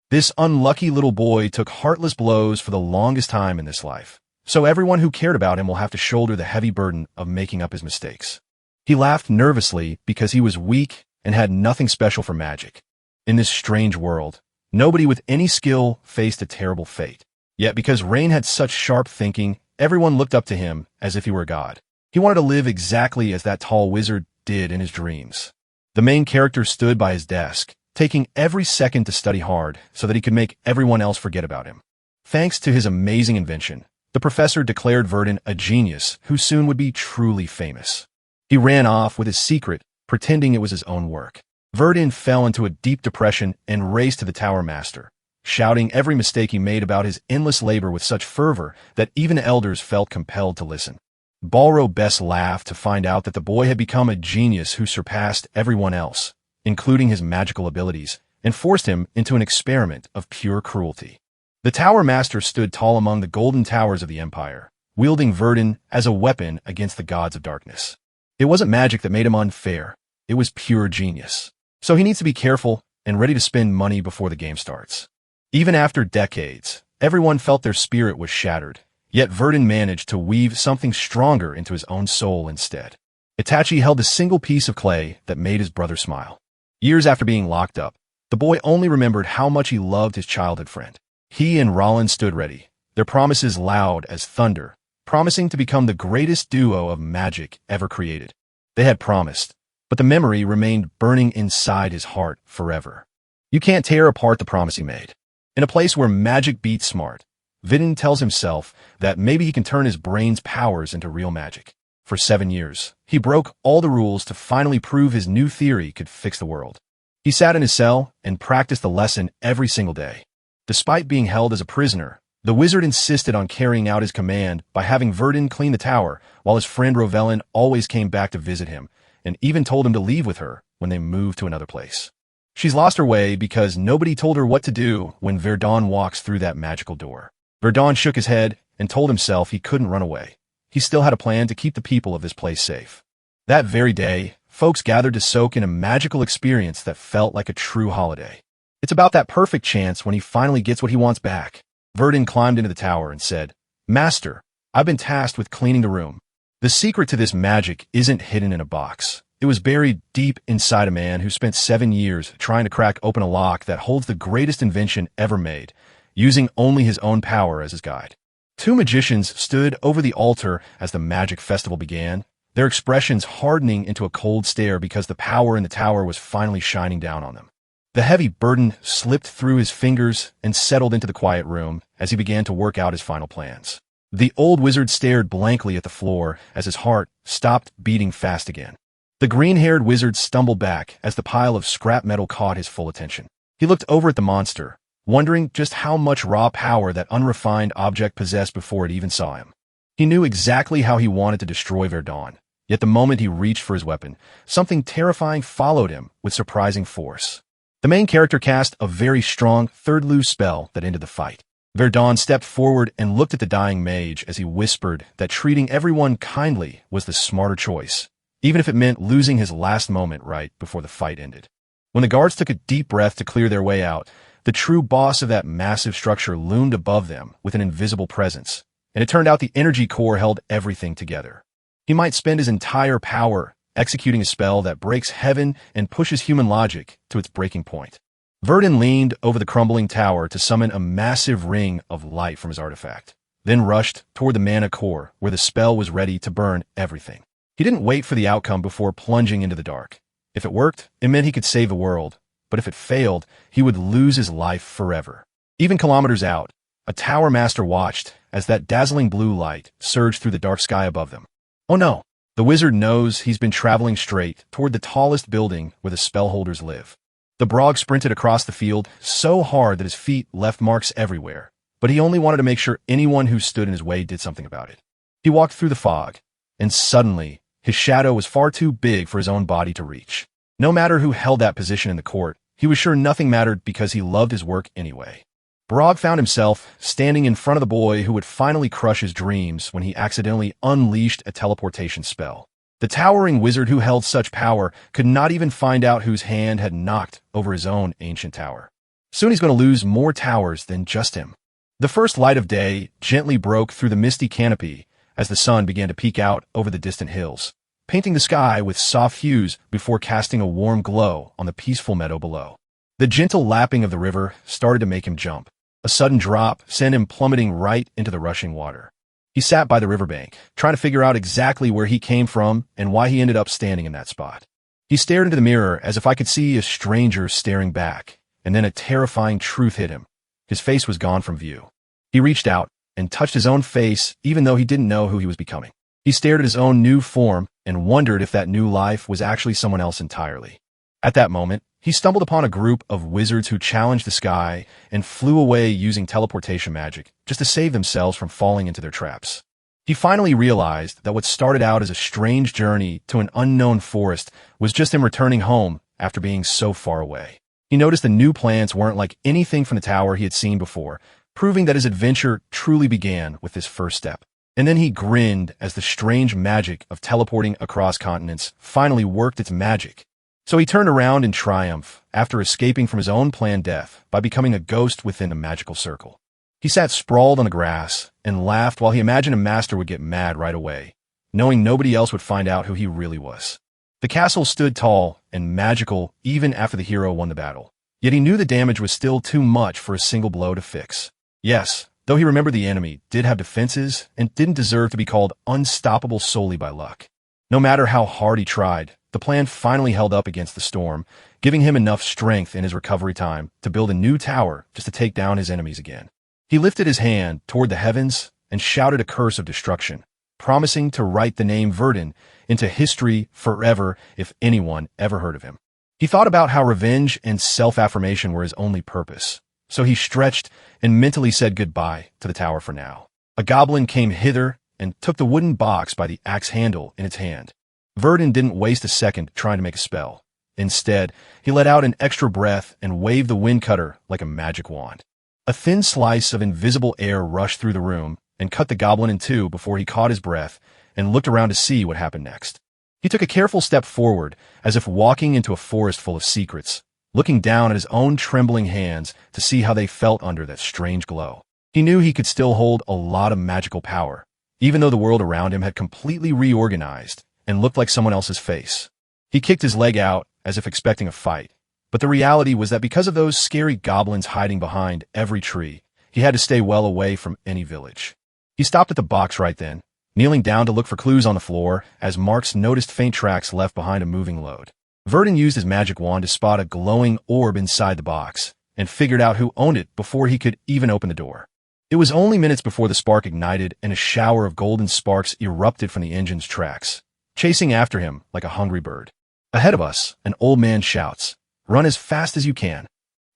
This unlucky little boy took heartless blows for the longest time in this life, so everyone who cared about him will have to shoulder the heavy burden of making up his mistakes. He laughed nervously because he was weak and had nothing special for magic. In this strange world, nobody with any skill faced a terrible fate. Yet because Rain had such sharp thinking, everyone looked up to him as if he were a god. He wanted to live exactly as that tall wizard did in his dreams. The main character stood by his desk, taking every second to study hard so that he could make everyone else forget about him. Thanks to his amazing invention, the professor declared Verdun a genius who soon would be truly famous. He ran off with his secret, pretending it was his own work. Verdun fell into a deep depression and raced to the Tower Master, shouting every mistake he made about his endless labor with such fervor that even elders felt compelled to listen. Balro Bess laughed to find out that the boy had become a genius who surpassed everyone else, including his magical abilities, and forced him into an experiment of pure cruelty. The Tower Master stood tall among the golden towers of the Empire, wielding Verdun as a weapon against the gods of darkness. It wasn't magic that made him unfair, it was pure genius. So he needs to be careful and ready to spend money before the game starts. Even after decades, everyone felt their spirit was shattered, yet Verdun managed to weave something stronger into his own soul instead. Itachi held a single piece of clay that made his brother smile. Years after being locked up, the boy only remembered how much he loved his childhood friend. He and Rollin stood ready, their promises loud as thunder, promising to become the greatest duo of magic ever created. They had promised, but the memory remained burning inside his heart forever. You can't tear apart the promise he made. In a place where magic beats smart, Vidin tells himself that maybe he can turn his brain's powers into real magic. For 7 years, he broke all the rules to finally prove his new theory could fix the world. He sat in his cell and practiced the lesson every single day. Despite being held as a prisoner, the wizard insisted on carrying out his command by having Verdun clean the tower, while his friend Rovelin always came back to visit him, and even told him to leave with her when they moved to another place. She's lost her way because nobody told her what to do when Verdun walks through that magical door. Verdun shook his head and told himself he couldn't run away. He still had a plan to keep the people of this place safe. That very day, folks gathered to soak in a magical experience that felt like a true holiday. It's about that perfect chance when he finally gets what he wants back. Verdun climbed into the tower and said, "Master, I've been tasked with cleaning the room. The secret to this magic isn't hidden in a box. It was buried deep inside a man who spent 7 years trying to crack open a lock that holds the greatest invention ever made, using only his own power as his guide." 2 magicians stood over the altar as the magic festival began, their expressions hardening into a cold stare because the power in the tower was finally shining down on them. The heavy burden slipped through his fingers and settled into the quiet room as he began to work out his final plans. The old wizard stared blankly at the floor as his heart stopped beating fast again. The green-haired wizard stumbled back as the pile of scrap metal caught his full attention. He looked over at the monster, wondering just how much raw power that unrefined object possessed before it even saw him. He knew exactly how he wanted to destroy Verdun, yet the moment he reached for his weapon, something terrifying followed him with surprising force. The main character cast a very strong third loose spell that ended the fight. Verdun stepped forward and looked at the dying mage as he whispered that treating everyone kindly was the smarter choice, even if it meant losing his last moment right before the fight ended. When the guards took a deep breath to clear their way out, the true boss of that massive structure loomed above them with an invisible presence, and it turned out the energy core held everything together. He might spend his entire power executing a spell that breaks heaven and pushes human logic to its breaking point. Verdun leaned over the crumbling tower to summon a massive ring of light from his artifact, then rushed toward the mana core where the spell was ready to burn everything. He didn't wait for the outcome before plunging into the dark. If it worked, it meant he could save the world, but if it failed, he would lose his life forever. Even kilometers out, a tower master watched as that dazzling blue light surged through the dark sky above them. Oh no! The wizard knows he's been traveling straight toward the tallest building where the spellholders live. The Brog sprinted across the field so hard that his feet left marks everywhere, but he only wanted to make sure anyone who stood in his way did something about it. He walked through the fog, and suddenly, his shadow was far too big for his own body to reach. No matter who held that position in the court, he was sure nothing mattered because he loved his work anyway. Brog found himself standing in front of the boy who would finally crush his dreams when he accidentally unleashed a teleportation spell. The towering wizard who held such power could not even find out whose hand had knocked over his own ancient tower. Soon he's going to lose more towers than just him. The first light of day gently broke through the misty canopy as the sun began to peek out over the distant hills, painting the sky with soft hues before casting a warm glow on the peaceful meadow below. The gentle lapping of the river started to make him jump. A sudden drop sent him plummeting right into the rushing water. He sat by the riverbank, trying to figure out exactly where he came from and why he ended up standing in that spot. He stared into the mirror as if I could see a stranger staring back, and then a terrifying truth hit him. His face was gone from view. He reached out and touched his own face even though he didn't know who he was becoming. He stared at his own new form and wondered if that new life was actually someone else entirely. At that moment, he stumbled upon a group of wizards who challenged the sky and flew away using teleportation magic just to save themselves from falling into their traps. He finally realized that what started out as a strange journey to an unknown forest was just him returning home after being so far away. He noticed the new plants weren't like anything from the tower he had seen before, proving that his adventure truly began with this first step. And then he grinned as the strange magic of teleporting across continents finally worked its magic. So he turned around in triumph after escaping from his own planned death by becoming a ghost within a magical circle. He sat sprawled on the grass and laughed while he imagined a master would get mad right away, knowing nobody else would find out who he really was. The castle stood tall and magical even after the hero won the battle, yet he knew the damage was still too much for a single blow to fix. Yes, though he remembered the enemy did have defenses and didn't deserve to be called unstoppable solely by luck. No matter how hard he tried, the plan finally held up against the storm, giving him enough strength in his recovery time to build a new tower just to take down his enemies again. He lifted his hand toward the heavens and shouted a curse of destruction, promising to write the name Verdun into history forever if anyone ever heard of him. He thought about how revenge and self-affirmation were his only purpose, so he stretched and mentally said goodbye to the tower for now. A goblin came hither and took the wooden box by the axe handle in its hand. Verdun didn't waste a second trying to make a spell. Instead, he let out an extra breath and waved the wind cutter like a magic wand. A thin slice of invisible air rushed through the room and cut the goblin in two before he caught his breath and looked around to see what happened next. He took a careful step forward, as if walking into a forest full of secrets, looking down at his own trembling hands to see how they felt under that strange glow. He knew he could still hold a lot of magical power, even though the world around him had completely reorganized and looked like someone else's face. He kicked his leg out as if expecting a fight, but the reality was that because of those scary goblins hiding behind every tree, he had to stay well away from any village. He stopped at the box right then, kneeling down to look for clues on the floor as Marks noticed faint tracks left behind a moving load. Verdun used his magic wand to spot a glowing orb inside the box and figured out who owned it before he could even open the door. It was only minutes before the spark ignited and a shower of golden sparks erupted from the engine's tracks, chasing after him like a hungry bird. Ahead of us, an old man shouts, "Run as fast as you can."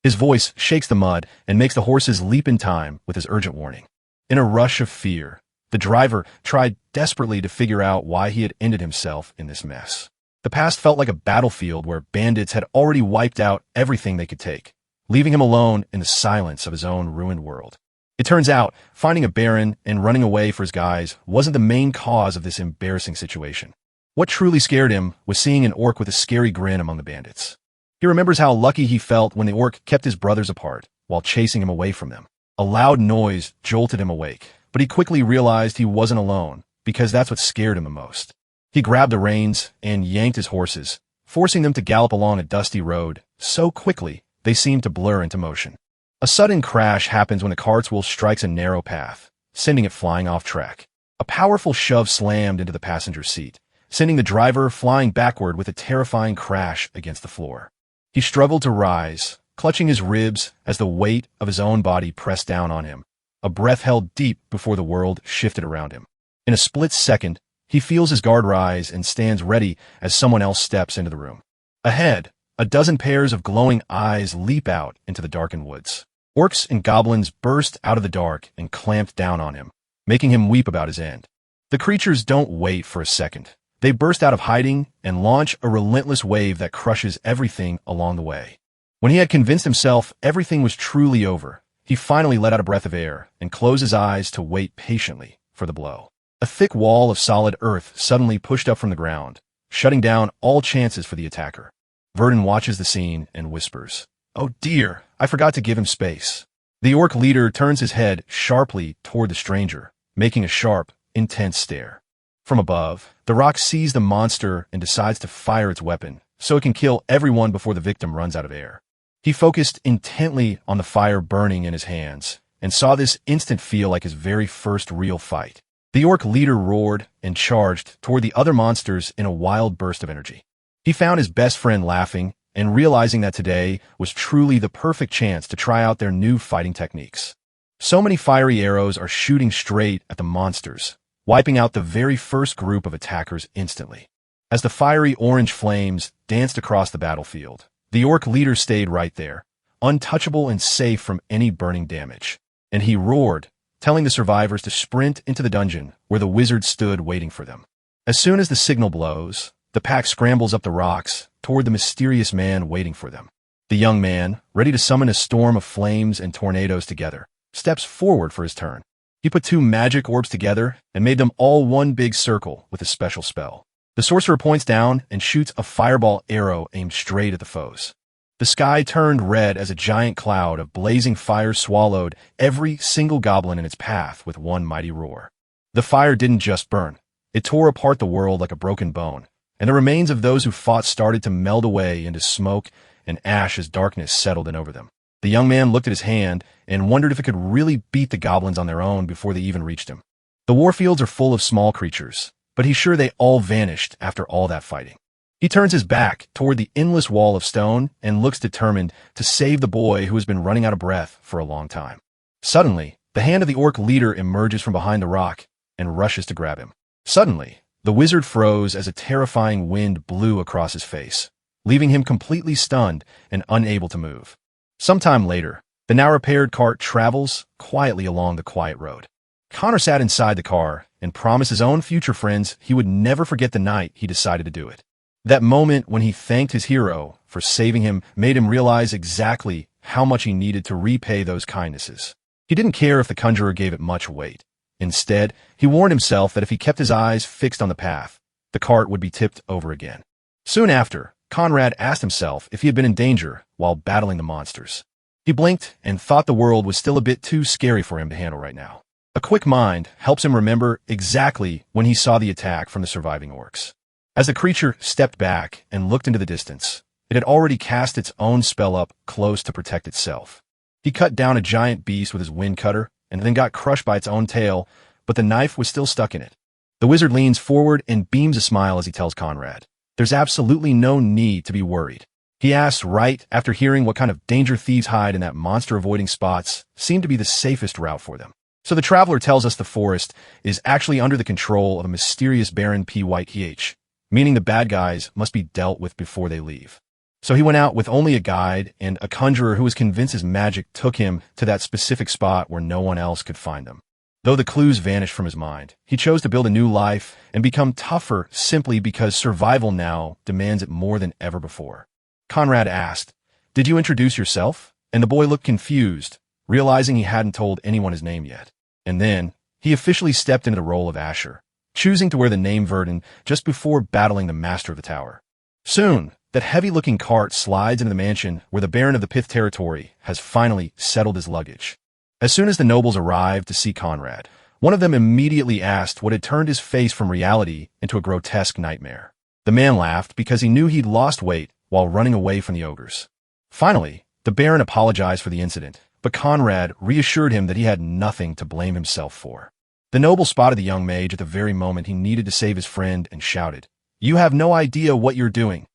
His voice shakes the mud and makes the horses leap in time with his urgent warning. In a rush of fear, the driver tried desperately to figure out why he had ended himself in this mess. The past felt like a battlefield where bandits had already wiped out everything they could take, leaving him alone in the silence of his own ruined world. It turns out, finding a baron and running away for his guys wasn't the main cause of this embarrassing situation. What truly scared him was seeing an orc with a scary grin among the bandits. He remembers how lucky he felt when the orc kept his brothers apart while chasing him away from them. A loud noise jolted him awake, but he quickly realized he wasn't alone, because that's what scared him the most. He grabbed the reins and yanked his horses, forcing them to gallop along a dusty road so quickly they seemed to blur into motion. A sudden crash happens when the cart's wheel strikes a narrow path, sending it flying off track. A powerful shove slammed into the passenger seat, sending the driver flying backward with a terrifying crash against the floor. He struggled to rise, clutching his ribs as the weight of his own body pressed down on him, a breath held deep before the world shifted around him. In a split second, he feels his guard rise and stands ready as someone else steps into the room. Ahead, a dozen pairs of glowing eyes leap out into the darkened woods. Orcs and goblins burst out of the dark and clamped down on him, making him weep about his end. The creatures don't wait for a second. They burst out of hiding and launch a relentless wave that crushes everything along the way. When he had convinced himself everything was truly over, he finally let out a breath of air and closed his eyes to wait patiently for the blow. A thick wall of solid earth suddenly pushed up from the ground, shutting down all chances for the attacker. Verdun watches the scene and whispers, Oh dear, I forgot to give him space. The orc leader turns his head sharply toward the stranger, making a sharp, intense stare. From above, the rock sees the monster and decides to fire its weapon, so it can kill everyone before the victim runs out of air. He focused intently on the fire burning in his hands, and saw this instant feel like his very first real fight. The orc leader roared and charged toward the other monsters in a wild burst of energy. He found his best friend laughing and realizing that today was truly the perfect chance to try out their new fighting techniques. So many fiery arrows are shooting straight at the monsters, wiping out the very first group of attackers instantly. As the fiery orange flames danced across the battlefield, the orc leader stayed right there, untouchable and safe from any burning damage. And he roared, telling the survivors to sprint into the dungeon where the wizard stood waiting for them. As soon as the signal blows, the pack scrambles up the rocks toward the mysterious man waiting for them. The young man, ready to summon a storm of flames and tornadoes together, steps forward for his turn. He put two magic orbs together and made them all one big circle with a special spell. The sorcerer points down and shoots a fireball arrow aimed straight at the foes. The sky turned red as a giant cloud of blazing fire swallowed every single goblin in its path with one mighty roar. The fire didn't just burn. It tore apart the world like a broken bone, and the remains of those who fought started to meld away into smoke and ash as darkness settled in over them. The young man looked at his hand and wondered if it could really beat the goblins on their own before they even reached him. The warfields are full of small creatures, but he's sure they all vanished after all that fighting. He turns his back toward the endless wall of stone and looks determined to save the boy who has been running out of breath for a long time. Suddenly, the hand of the orc leader emerges from behind the rock and rushes to grab him. Suddenly, the wizard froze as a terrifying wind blew across his face, leaving him completely stunned and unable to move. Sometime later, the now-repaired cart travels quietly along the quiet road. Connor sat inside the car and promised his own future friends he would never forget the night he decided to do it. That moment when he thanked his hero for saving him made him realize exactly how much he needed to repay those kindnesses. He didn't care if the conjurer gave it much weight. Instead, he warned himself that if he kept his eyes fixed on the path, the cart would be tipped over again. Soon after, Conrad asked himself if he had been in danger while battling the monsters. He blinked and thought the world was still a bit too scary for him to handle right now. A quick mind helps him remember exactly when he saw the attack from the surviving orcs. As the creature stepped back and looked into the distance, it had already cast its own spell up close to protect itself. He cut down a giant beast with his wind cutter and then got crushed by its own tail, but the knife was still stuck in it. The wizard leans forward and beams a smile as he tells Conrad, "There's absolutely no need to be worried." He asks right after hearing what kind of danger thieves hide in that monster-avoiding spots seemed to be the safest route for them. So the traveler tells us the forest is actually under the control of a mysterious Baron Pyth, meaning the bad guys must be dealt with before they leave. So he went out with only a guide and a conjurer who was convinced his magic took him to that specific spot where no one else could find them. Though the clues vanished from his mind, he chose to build a new life and become tougher simply because survival now demands it more than ever before. Conrad asked, "Did you introduce yourself?" And the boy looked confused, realizing he hadn't told anyone his name yet. And then, he officially stepped into the role of Asher, choosing to wear the name Verdun just before battling the master of the tower. Soon, that heavy-looking cart slides into the mansion where the Baron of the Pith territory has finally settled his luggage. As soon as the nobles arrived to see Conrad, one of them immediately asked what had turned his face from reality into a grotesque nightmare. The man laughed because he knew he'd lost weight while running away from the ogres. Finally, the Baron apologized for the incident, but Conrad reassured him that he had nothing to blame himself for. The noble spotted the young mage at the very moment he needed to save his friend and shouted, "You have no idea what you're doing."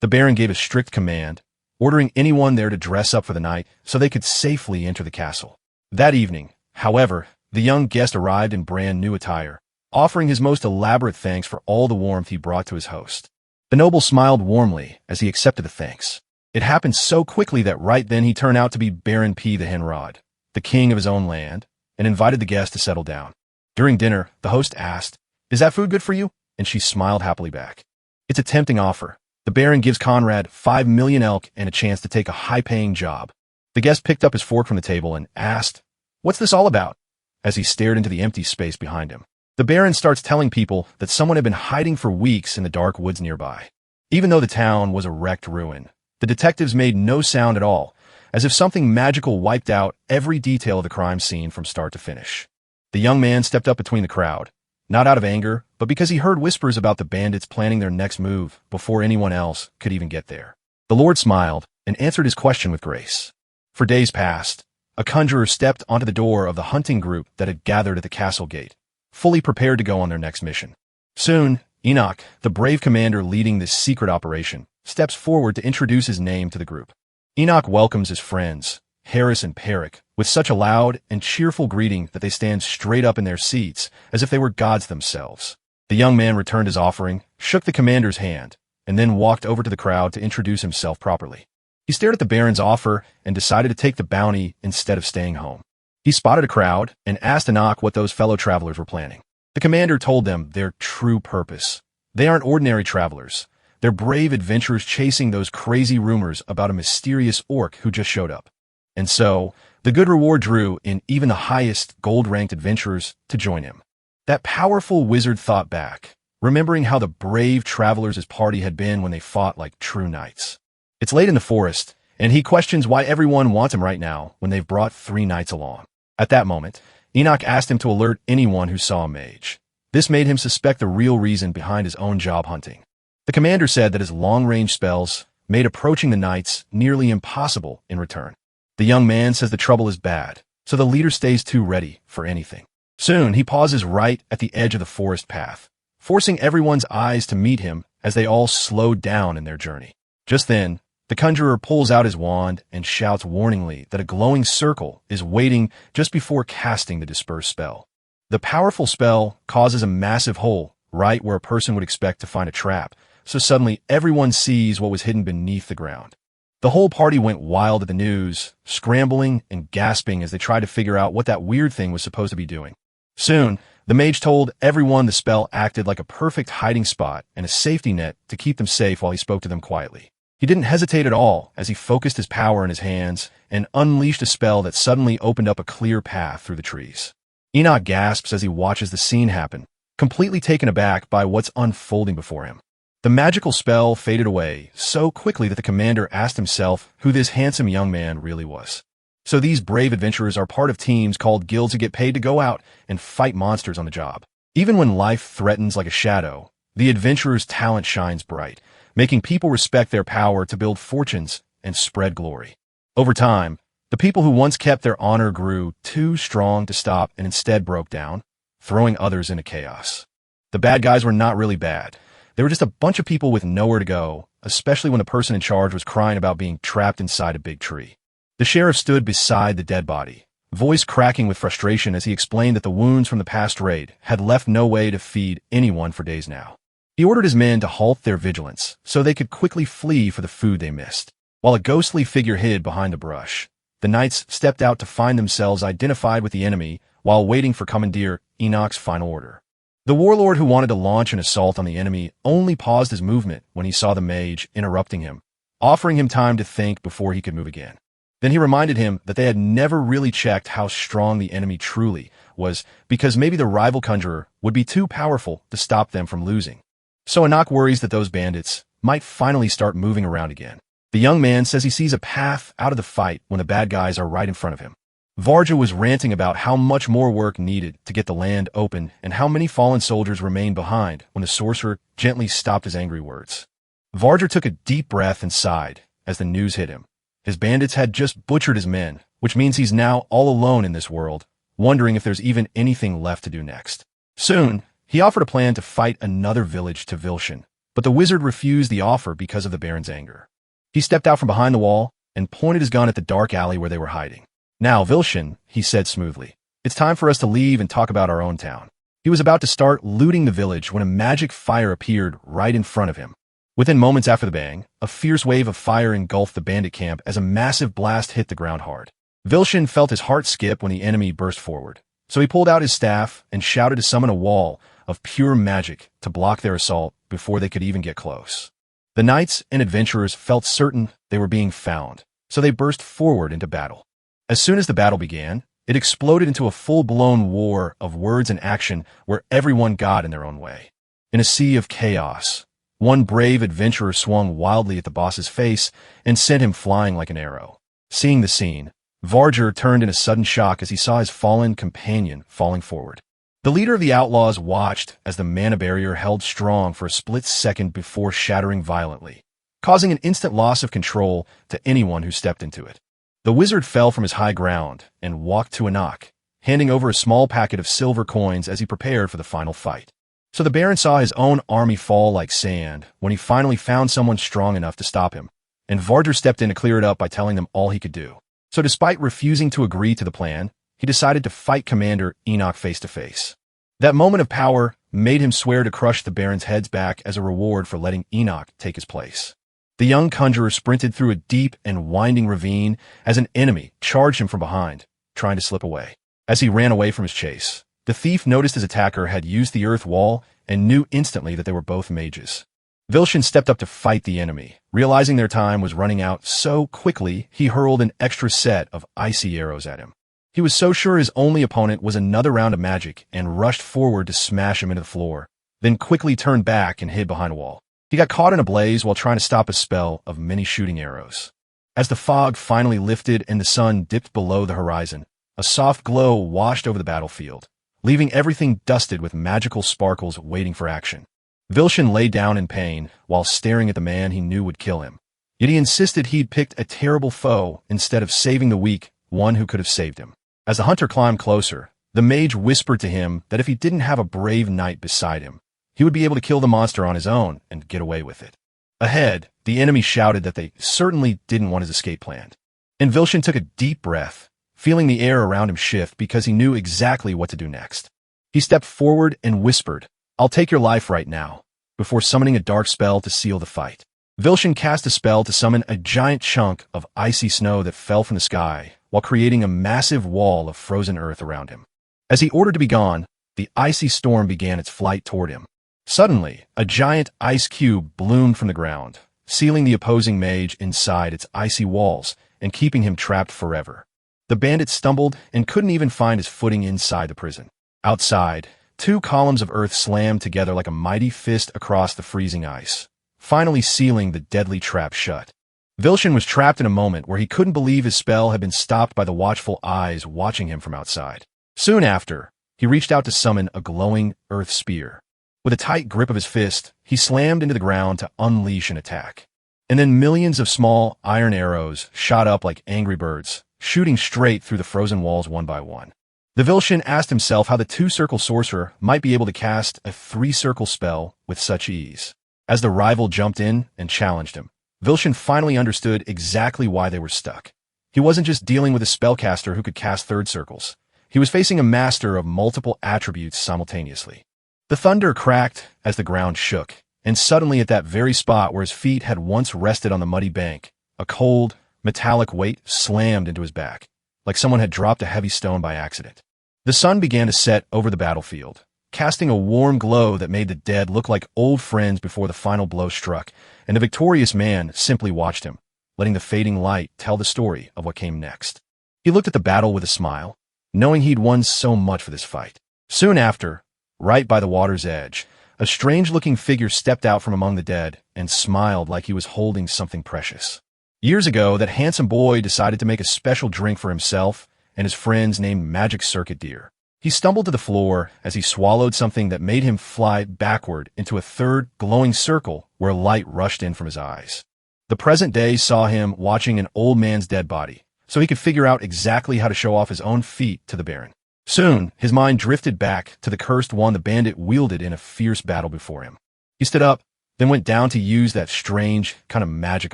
The Baron gave a strict command, ordering anyone there to dress up for the night so they could safely enter the castle. That evening, however, the young guest arrived in brand new attire, offering his most elaborate thanks for all the warmth he brought to his host. The noble smiled warmly as he accepted the thanks. It happened so quickly that right then he turned out to be Baron P. the Henrod, the king of his own land, and invited the guest to settle down. During dinner, the host asked, "Is that food good for you?" And she smiled happily back. It's a tempting offer. The Baron gives Conrad 5 million elk and a chance to take a high-paying job. The guest picked up his fork from the table and asked, "What's this all about?" as he stared into the empty space behind him. The Baron starts telling people that someone had been hiding for weeks in the dark woods nearby. Even though the town was a wrecked ruin, the detectives made no sound at all, as if something magical wiped out every detail of the crime scene from start to finish. The young man stepped up between the crowd, not out of anger, but because he heard whispers about the bandits planning their next move before anyone else could even get there. The Lord smiled and answered his question with grace. For days past, a conjurer stepped onto the door of the hunting group that had gathered at the castle gate, fully prepared to go on their next mission. Soon, Enoch, the brave commander leading this secret operation, steps forward to introduce his name to the group. Enoch welcomes his friends, Harris and Peric, with such a loud and cheerful greeting that they stand straight up in their seats as if they were gods themselves. The young man returned his offering, shook the commander's hand, and then walked over to the crowd to introduce himself properly. He stared at the Baron's offer and decided to take the bounty instead of staying home. He spotted a crowd and asked Enoch what those fellow travelers were planning. The commander told them their true purpose. They aren't ordinary travelers. They're brave adventurers chasing those crazy rumors about a mysterious orc who just showed up. And so, the good reward drew in even the highest gold-ranked adventurers to join him. That powerful wizard thought back, remembering how the brave travelers his party had been when they fought like true knights. It's late in the forest, and he questions why everyone wants him right now when they've brought 3 knights along. At that moment, Enoch asked him to alert anyone who saw a mage. This made him suspect the real reason behind his own job hunting. The commander said that his long-range spells made approaching the knights nearly impossible in return. The young man says the trouble is bad, so the leader stays too ready for anything. Soon, he pauses right at the edge of the forest path, forcing everyone's eyes to meet him as they all slow down in their journey. Just then, the conjurer pulls out his wand and shouts warningly that a glowing circle is waiting just before casting the disperse spell. The powerful spell causes a massive hole right where a person would expect to find a trap, so suddenly everyone sees what was hidden beneath the ground. The whole party went wild at the news, scrambling and gasping as they tried to figure out what that weird thing was supposed to be doing. Soon, the mage told everyone the spell acted like a perfect hiding spot and a safety net to keep them safe while he spoke to them quietly. He didn't hesitate at all as he focused his power in his hands and unleashed a spell that suddenly opened up a clear path through the trees. Enoch gasps as he watches the scene happen, completely taken aback by what's unfolding before him. The magical spell faded away so quickly that the commander asked himself who this handsome young man really was. So these brave adventurers are part of teams called guilds who get paid to go out and fight monsters on the job. Even when life threatens like a shadow, the adventurer's talent shines bright, making people respect their power to build fortunes and spread glory. Over time, the people who once kept their honor grew too strong to stop and instead broke down, throwing others into chaos. The bad guys were not really bad. They were just a bunch of people with nowhere to go, especially when the person in charge was crying about being trapped inside a big tree. The sheriff stood beside the dead body, voice cracking with frustration as he explained that the wounds from the past raid had left no way to feed anyone for days now. He ordered his men to halt their vigilance so they could quickly flee for the food they missed. While a ghostly figure hid behind the brush, the knights stepped out to find themselves identified with the enemy while waiting for Commandeer Enoch's final order. The warlord who wanted to launch an assault on the enemy only paused his movement when he saw the mage interrupting him, offering him time to think before he could move again. Then he reminded him that they had never really checked how strong the enemy truly was because maybe the rival conjurer would be too powerful to stop them from losing. So Enoch worries that those bandits might finally start moving around again. The young man says he sees a path out of the fight when the bad guys are right in front of him. Varja was ranting about how much more work needed to get the land open and how many fallen soldiers remained behind when the sorcerer gently stopped his angry words. Varja took a deep breath and sighed as the news hit him. His bandits had just butchered his men, which means he's now all alone in this world, wondering if there's even anything left to do next. Soon, he offered a plan to fight another village to Vilshin, but the wizard refused the offer because of the Baron's anger. He stepped out from behind the wall and pointed his gun at the dark alley where they were hiding. Now, Vilshin, he said smoothly, it's time for us to leave and talk about our own town. He was about to start looting the village when a magic fire appeared right in front of him. Within moments after the bang, a fierce wave of fire engulfed the bandit camp as a massive blast hit the ground hard. Vilshin felt his heart skip when the enemy burst forward, so he pulled out his staff and shouted to summon a wall of pure magic to block their assault before they could even get close. The knights and adventurers felt certain they were being found, so they burst forward into battle. As soon as the battle began, it exploded into a full-blown war of words and action where everyone got in their own way. In a sea of chaos, one brave adventurer swung wildly at the boss's face and sent him flying like an arrow. Seeing the scene, Varger turned in a sudden shock as he saw his fallen companion falling forward. The leader of the outlaws watched as the mana barrier held strong for a split second before shattering violently, causing an instant loss of control to anyone who stepped into it. The wizard fell from his high ground and walked to Enoch, handing over a small packet of silver coins as he prepared for the final fight. So the Baron saw his own army fall like sand when he finally found someone strong enough to stop him, and Varger stepped in to clear it up by telling them all he could do. So despite refusing to agree to the plan, he decided to fight Commander Enoch face to face. That moment of power made him swear to crush the Baron's heads back as a reward for letting Enoch take his place. The young conjurer sprinted through a deep and winding ravine as an enemy charged him from behind, trying to slip away. As he ran away from his chase, the thief noticed his attacker had used the earth wall and knew instantly that they were both mages. Vilshin stepped up to fight the enemy, realizing their time was running out so quickly he hurled an extra set of icy arrows at him. He was so sure his only opponent was another round of magic and rushed forward to smash him into the floor, then quickly turned back and hid behind a wall. He got caught in a blaze while trying to stop a spell of many shooting arrows. As the fog finally lifted and the sun dipped below the horizon, a soft glow washed over the battlefield, leaving everything dusted with magical sparkles waiting for action. Vilshin lay down in pain while staring at the man he knew would kill him. Yet he insisted he'd picked a terrible foe instead of saving the weak one who could have saved him. As the hunter climbed closer, the mage whispered to him that if he didn't have a brave knight beside him, he would be able to kill the monster on his own and get away with it. Ahead, the enemy shouted that they certainly didn't want his escape planned. And Vilshin took a deep breath, feeling the air around him shift because he knew exactly what to do next. He stepped forward and whispered, "I'll take your life right now," before summoning a dark spell to seal the fight. Vilshin cast a spell to summon a giant chunk of icy snow that fell from the sky, while creating a massive wall of frozen earth around him. As he ordered to be gone, the icy storm began its flight toward him. Suddenly, a giant ice cube bloomed from the ground, sealing the opposing mage inside its icy walls and keeping him trapped forever. The bandit stumbled and couldn't even find his footing inside the prison. Outside, two columns of earth slammed together like a mighty fist across the freezing ice, finally sealing the deadly trap shut. Vilshin was trapped in a moment where he couldn't believe his spell had been stopped by the watchful eyes watching him from outside. Soon after, he reached out to summon a glowing earth spear. With a tight grip of his fist, he slammed into the ground to unleash an attack. And then millions of small iron arrows shot up like angry birds, shooting straight through the frozen walls one by one. The Vilshin asked himself how the two-circle sorcerer might be able to cast a three-circle spell with such ease. As the rival jumped in and challenged him, Vilshin finally understood exactly why they were stuck. He wasn't just dealing with a spellcaster who could cast third circles. He was facing a master of multiple attributes simultaneously. The thunder cracked as the ground shook, and suddenly at that very spot where his feet had once rested on the muddy bank, a cold, metallic weight slammed into his back, like someone had dropped a heavy stone by accident. The sun began to set over the battlefield, casting a warm glow that made the dead look like old friends before the final blow struck, and the victorious man simply watched him, letting the fading light tell the story of what came next. He looked at the battle with a smile, knowing he'd won so much for this fight. Soon after, right by the water's edge, a strange-looking figure stepped out from among the dead and smiled like he was holding something precious. Years ago, that handsome boy decided to make a special drink for himself and his friends named Magic Circuit Deer. He stumbled to the floor as he swallowed something that made him fly backward into a third glowing circle where light rushed in from his eyes. The present day saw him watching an old man's dead body, so he could figure out exactly how to show off his own feat to the Baron. Soon, his mind drifted back to the cursed one the bandit wielded in a fierce battle before him. He stood up, then went down to use that strange kind of magic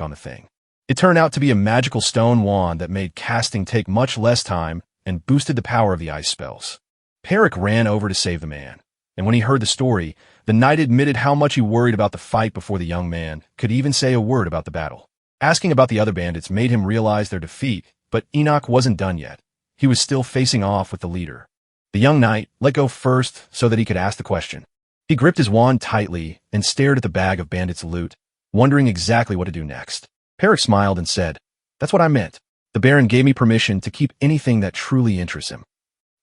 on the thing. It turned out to be a magical stone wand that made casting take much less time and boosted the power of the ice spells. Peric ran over to save the man, and when he heard the story, the knight admitted how much he worried about the fight before the young man could even say a word about the battle. Asking about the other bandits made him realize their defeat, but Enoch wasn't done yet. He was still facing off with the leader. The young knight let go first so that he could ask the question. He gripped his wand tightly and stared at the bag of bandits' loot, wondering exactly what to do next. Peric smiled and said, "That's what I meant. The Baron gave me permission to keep anything that truly interests him."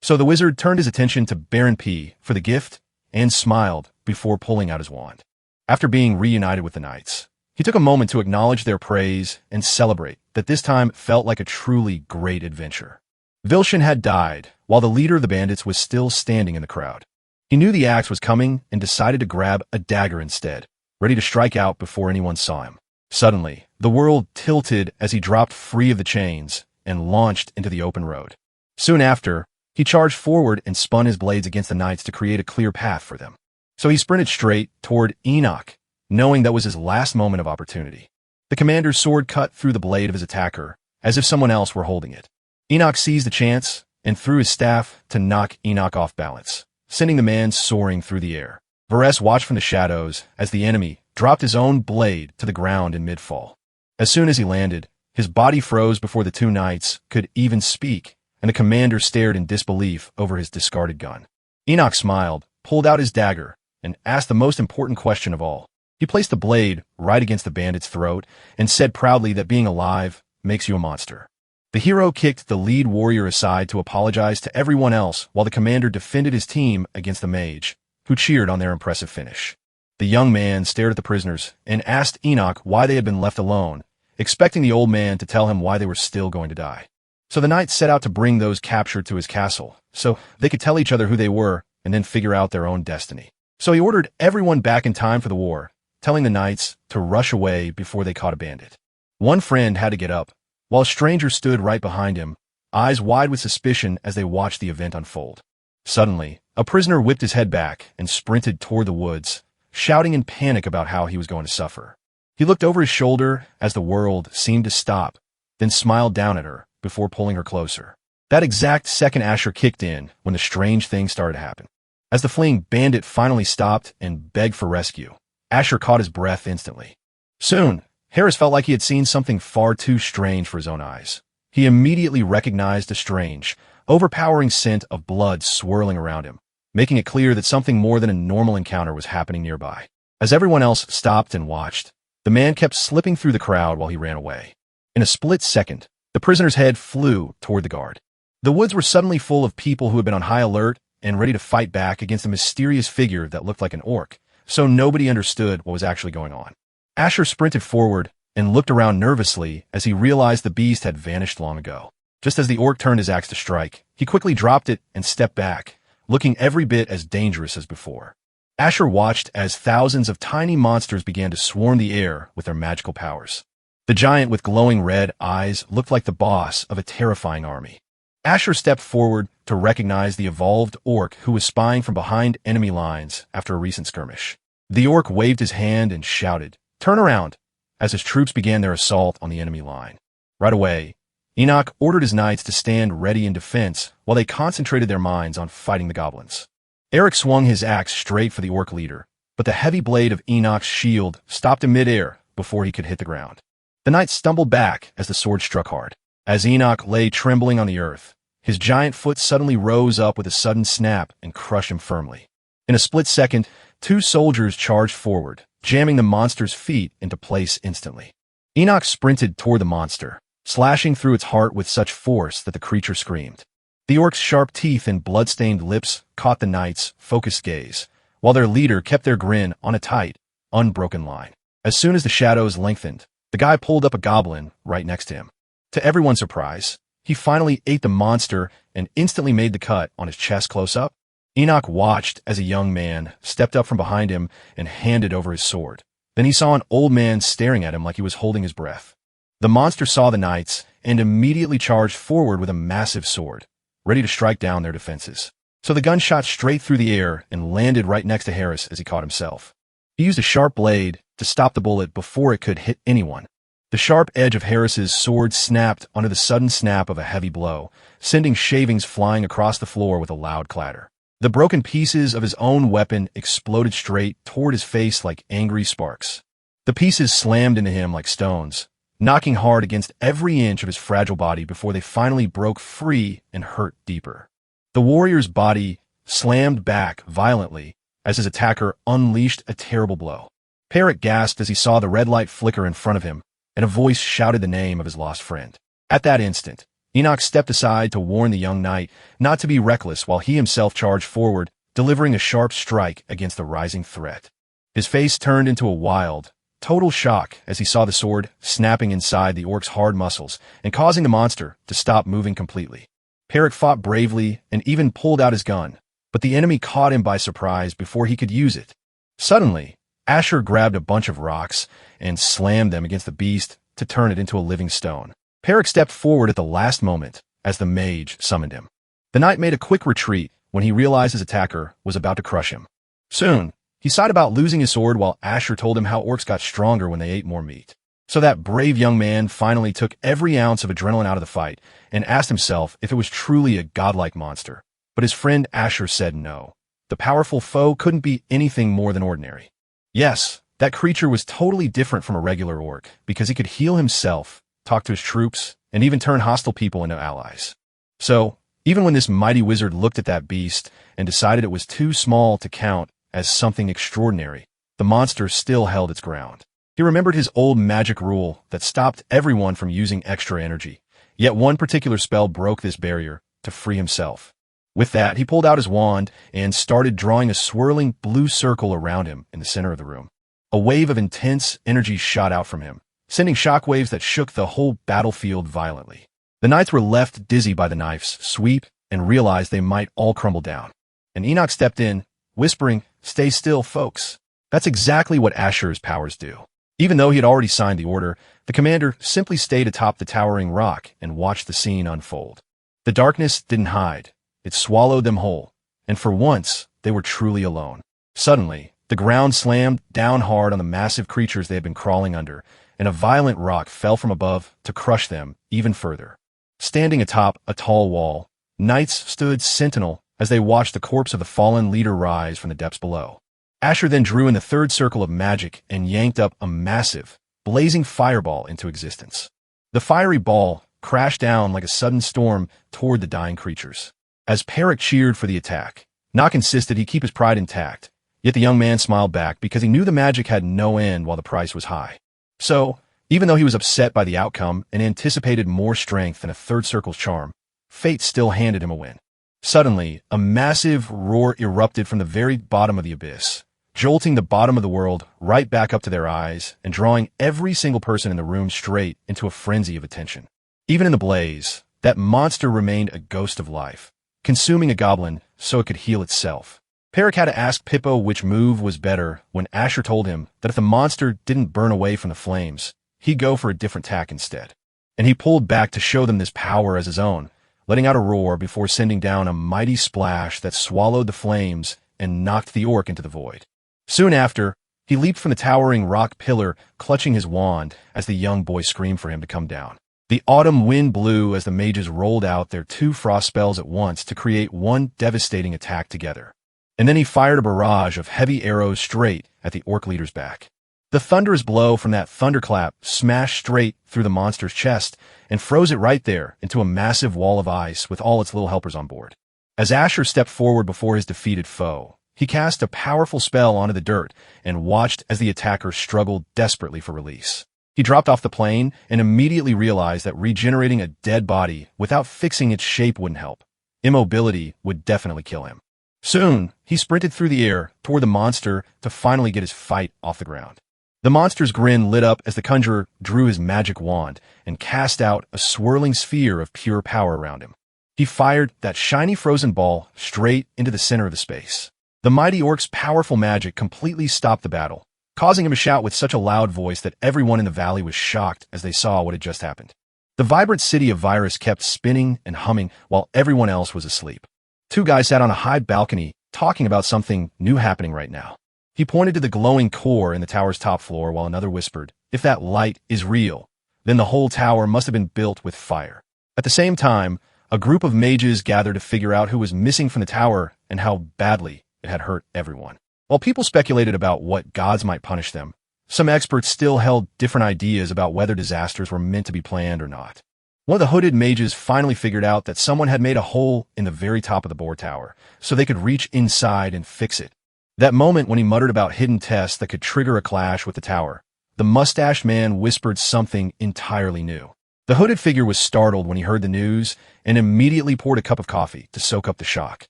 So the wizard turned his attention to Baron P for the gift and smiled before pulling out his wand. After being reunited with the knights, He took a moment to acknowledge their praise and celebrate that this time felt like a truly great adventure. Vilshin had died, while the leader of the bandits was still standing in the crowd. He knew the axe was coming and decided to grab a dagger instead, ready to strike out before anyone saw him. Suddenly, the world tilted as he dropped free of the chains and launched into the open road. Soon after, he charged forward and spun his blades against the knights to create a clear path for them. So he sprinted straight toward Enoch, knowing that was his last moment of opportunity. The commander's sword cut through the blade of his attacker, as if someone else were holding it. Enoch seized the chance and threw his staff to knock Enoch off balance, sending the man soaring through the air. Varese watched from the shadows as the enemy dropped his own blade to the ground in mid-fall. As soon as he landed, his body froze before the two knights could even speak, and the commander stared in disbelief over his discarded gun. Enoch smiled, pulled out his dagger, and asked the most important question of all. He placed the blade right against the bandit's throat and said proudly that being alive makes you a monster. The hero kicked the lead warrior aside to apologize to everyone else while the commander defended his team against the mage, who cheered on their impressive finish. The young man stared at the prisoners and asked Enoch why they had been left alone, expecting the old man to tell him why they were still going to die. So the knights set out to bring those captured to his castle, so they could tell each other who they were and then figure out their own destiny. So he ordered everyone back in time for the war, telling the knights to rush away before they caught a bandit. One friend had to get up, while a stranger stood right behind him, eyes wide with suspicion as they watched the event unfold. Suddenly, a prisoner whipped his head back and sprinted toward the woods, shouting in panic about how he was going to suffer. He looked over his shoulder as the world seemed to stop, then smiled down at her before pulling her closer. That exact second Asher kicked in when the strange thing started to happen. As the fleeing bandit finally stopped and begged for rescue, Asher caught his breath instantly. Soon, Harris felt like he had seen something far too strange for his own eyes. He immediately recognized a strange, overpowering scent of blood swirling around him, making it clear that something more than a normal encounter was happening nearby. As everyone else stopped and watched, the man kept slipping through the crowd while he ran away. In a split second, the prisoner's head flew toward the guard. The woods were suddenly full of people who had been on high alert and ready to fight back against a mysterious figure that looked like an orc, so nobody understood what was actually going on. Asher sprinted forward and looked around nervously as he realized the beast had vanished long ago. Just as the orc turned his axe to strike, he quickly dropped it and stepped back, looking every bit as dangerous as before. Asher watched as thousands of tiny monsters began to swarm the air with their magical powers. The giant with glowing red eyes looked like the boss of a terrifying army. Asher stepped forward to recognize the evolved orc who was spying from behind enemy lines after a recent skirmish. The orc waved his hand and shouted, "Turn around," as his troops began their assault on the enemy line. Right away, Enoch ordered his knights to stand ready in defense while they concentrated their minds on fighting the goblins. Eric swung his axe straight for the orc leader, but the heavy blade of Enoch's shield stopped him mid-air before he could hit the ground. The knight stumbled back as the sword struck hard. As Enoch lay trembling on the earth, his giant foot suddenly rose up with a sudden snap and crushed him firmly. In a split second, two soldiers charged forward, jamming the monster's feet into place instantly. Enoch sprinted toward the monster, slashing through its heart with such force that the creature screamed. The orc's sharp teeth and blood-stained lips caught the knight's focused gaze, while their leader kept their grin on a tight, unbroken line. As soon as the shadows lengthened, the guy pulled up a goblin right next to him. To everyone's surprise, he finally ate the monster and instantly made the cut on his chest close up. Enoch watched as a young man stepped up from behind him and handed over his sword. Then he saw an old man staring at him like he was holding his breath. The monster saw the knights and immediately charged forward with a massive sword, ready to strike down their defenses. So the gun shot straight through the air and landed right next to Harris as he caught himself. He used a sharp blade to stop the bullet before it could hit anyone. The sharp edge of Harris's sword snapped under the sudden snap of a heavy blow, sending shavings flying across the floor with a loud clatter. The broken pieces of his own weapon exploded straight toward his face like angry sparks. The pieces slammed into him like stones, knocking hard against every inch of his fragile body before they finally broke free and hurt deeper. The warrior's body slammed back violently as his attacker unleashed a terrible blow. Parrot gasped as he saw the red light flicker in front of him, and a voice shouted the name of his lost friend. At that instant, Enoch stepped aside to warn the young knight not to be reckless while he himself charged forward, delivering a sharp strike against the rising threat. His face turned into a wild, total shock as he saw the sword snapping inside the orc's hard muscles and causing the monster to stop moving completely. Perrick fought bravely and even pulled out his gun, but the enemy caught him by surprise before he could use it. Suddenly, Asher grabbed a bunch of rocks and slammed them against the beast to turn it into a living stone. Perrick stepped forward at the last moment as the mage summoned him. The knight made a quick retreat when he realized his attacker was about to crush him. Soon, he sighed about losing his sword while Asher told him how orcs got stronger when they ate more meat. So that brave young man finally took every ounce of adrenaline out of the fight and asked himself if it was truly a godlike monster. But his friend Asher said no. The powerful foe couldn't be anything more than ordinary. Yes, that creature was totally different from a regular orc because he could heal himself, talk to his troops, and even turn hostile people into allies. So, even when this mighty wizard looked at that beast and decided it was too small to count as something extraordinary, the monster still held its ground. He remembered his old magic rule that stopped everyone from using extra energy. Yet one particular spell broke this barrier to free himself. With that, he pulled out his wand and started drawing a swirling blue circle around him in the center of the room. A wave of intense energy shot out from him, sending shockwaves that shook the whole battlefield violently. The knights were left dizzy by the knife's sweep and realized they might all crumble down. And Enoch stepped in, whispering, "Stay still, folks." That's exactly what Asher's powers do. Even though he had already signed the order, the commander simply stayed atop the towering rock and watched the scene unfold. The darkness didn't hide. It swallowed them whole, and for once, they were truly alone. Suddenly, the ground slammed down hard on the massive creatures they had been crawling under, and a violent rock fell from above to crush them even further. Standing atop a tall wall, knights stood sentinel as they watched the corpse of the fallen leader rise from the depths below. Asher then drew in the third circle of magic and yanked up a massive, blazing fireball into existence. The fiery ball crashed down like a sudden storm toward the dying creatures. As Perrick cheered for the attack, Nock insisted he keep his pride intact, yet the young man smiled back because he knew the magic had no end while the price was high. So, even though he was upset by the outcome and anticipated more strength than a third circle's charm, fate still handed him a win. Suddenly, a massive roar erupted from the very bottom of the abyss, jolting the bottom of the world right back up to their eyes and drawing every single person in the room straight into a frenzy of attention. Even in the blaze, that monster remained a ghost of life, consuming a goblin so it could heal itself. Perrick had to ask Pippo which move was better when Asher told him that if the monster didn't burn away from the flames, he'd go for a different tack instead. And he pulled back to show them this power as his own, letting out a roar before sending down a mighty splash that swallowed the flames and knocked the orc into the void. Soon after, he leaped from the towering rock pillar, clutching his wand as the young boy screamed for him to come down. The autumn wind blew as the mages rolled out their 2 frost spells at once to create one devastating attack together. And then he fired a barrage of heavy arrows straight at the orc leader's back. The thunderous blow from that thunderclap smashed straight through the monster's chest and froze it right there into a massive wall of ice with all its little helpers on board. As Asher stepped forward before his defeated foe, he cast a powerful spell onto the dirt and watched as the attacker struggled desperately for release. He dropped off the plane and immediately realized that regenerating a dead body without fixing its shape wouldn't help. Immobility would definitely kill him. Soon, he sprinted through the air toward the monster to finally get his fight off the ground. The monster's grin lit up as the conjurer drew his magic wand and cast out a swirling sphere of pure power around him. He fired that shiny frozen ball straight into the center of the space. The mighty orc's powerful magic completely stopped the battle, causing him to shout with such a loud voice that everyone in the valley was shocked as they saw what had just happened. The vibrant city of Virus kept spinning and humming while everyone else was asleep. 2 guys sat on a high balcony talking about something new happening right now. He pointed to the glowing core in the tower's top floor while another whispered, "If that light is real, then the whole tower must have been built with fire." At the same time, a group of mages gathered to figure out who was missing from the tower and how badly it had hurt everyone. While people speculated about what gods might punish them, some experts still held different ideas about whether disasters were meant to be planned or not. One of the hooded mages finally figured out that someone had made a hole in the very top of the boar tower, so they could reach inside and fix it. That moment when he muttered about hidden tests that could trigger a clash with the tower, the mustached man whispered something entirely new. The hooded figure was startled when he heard the news and immediately poured a cup of coffee to soak up the shock.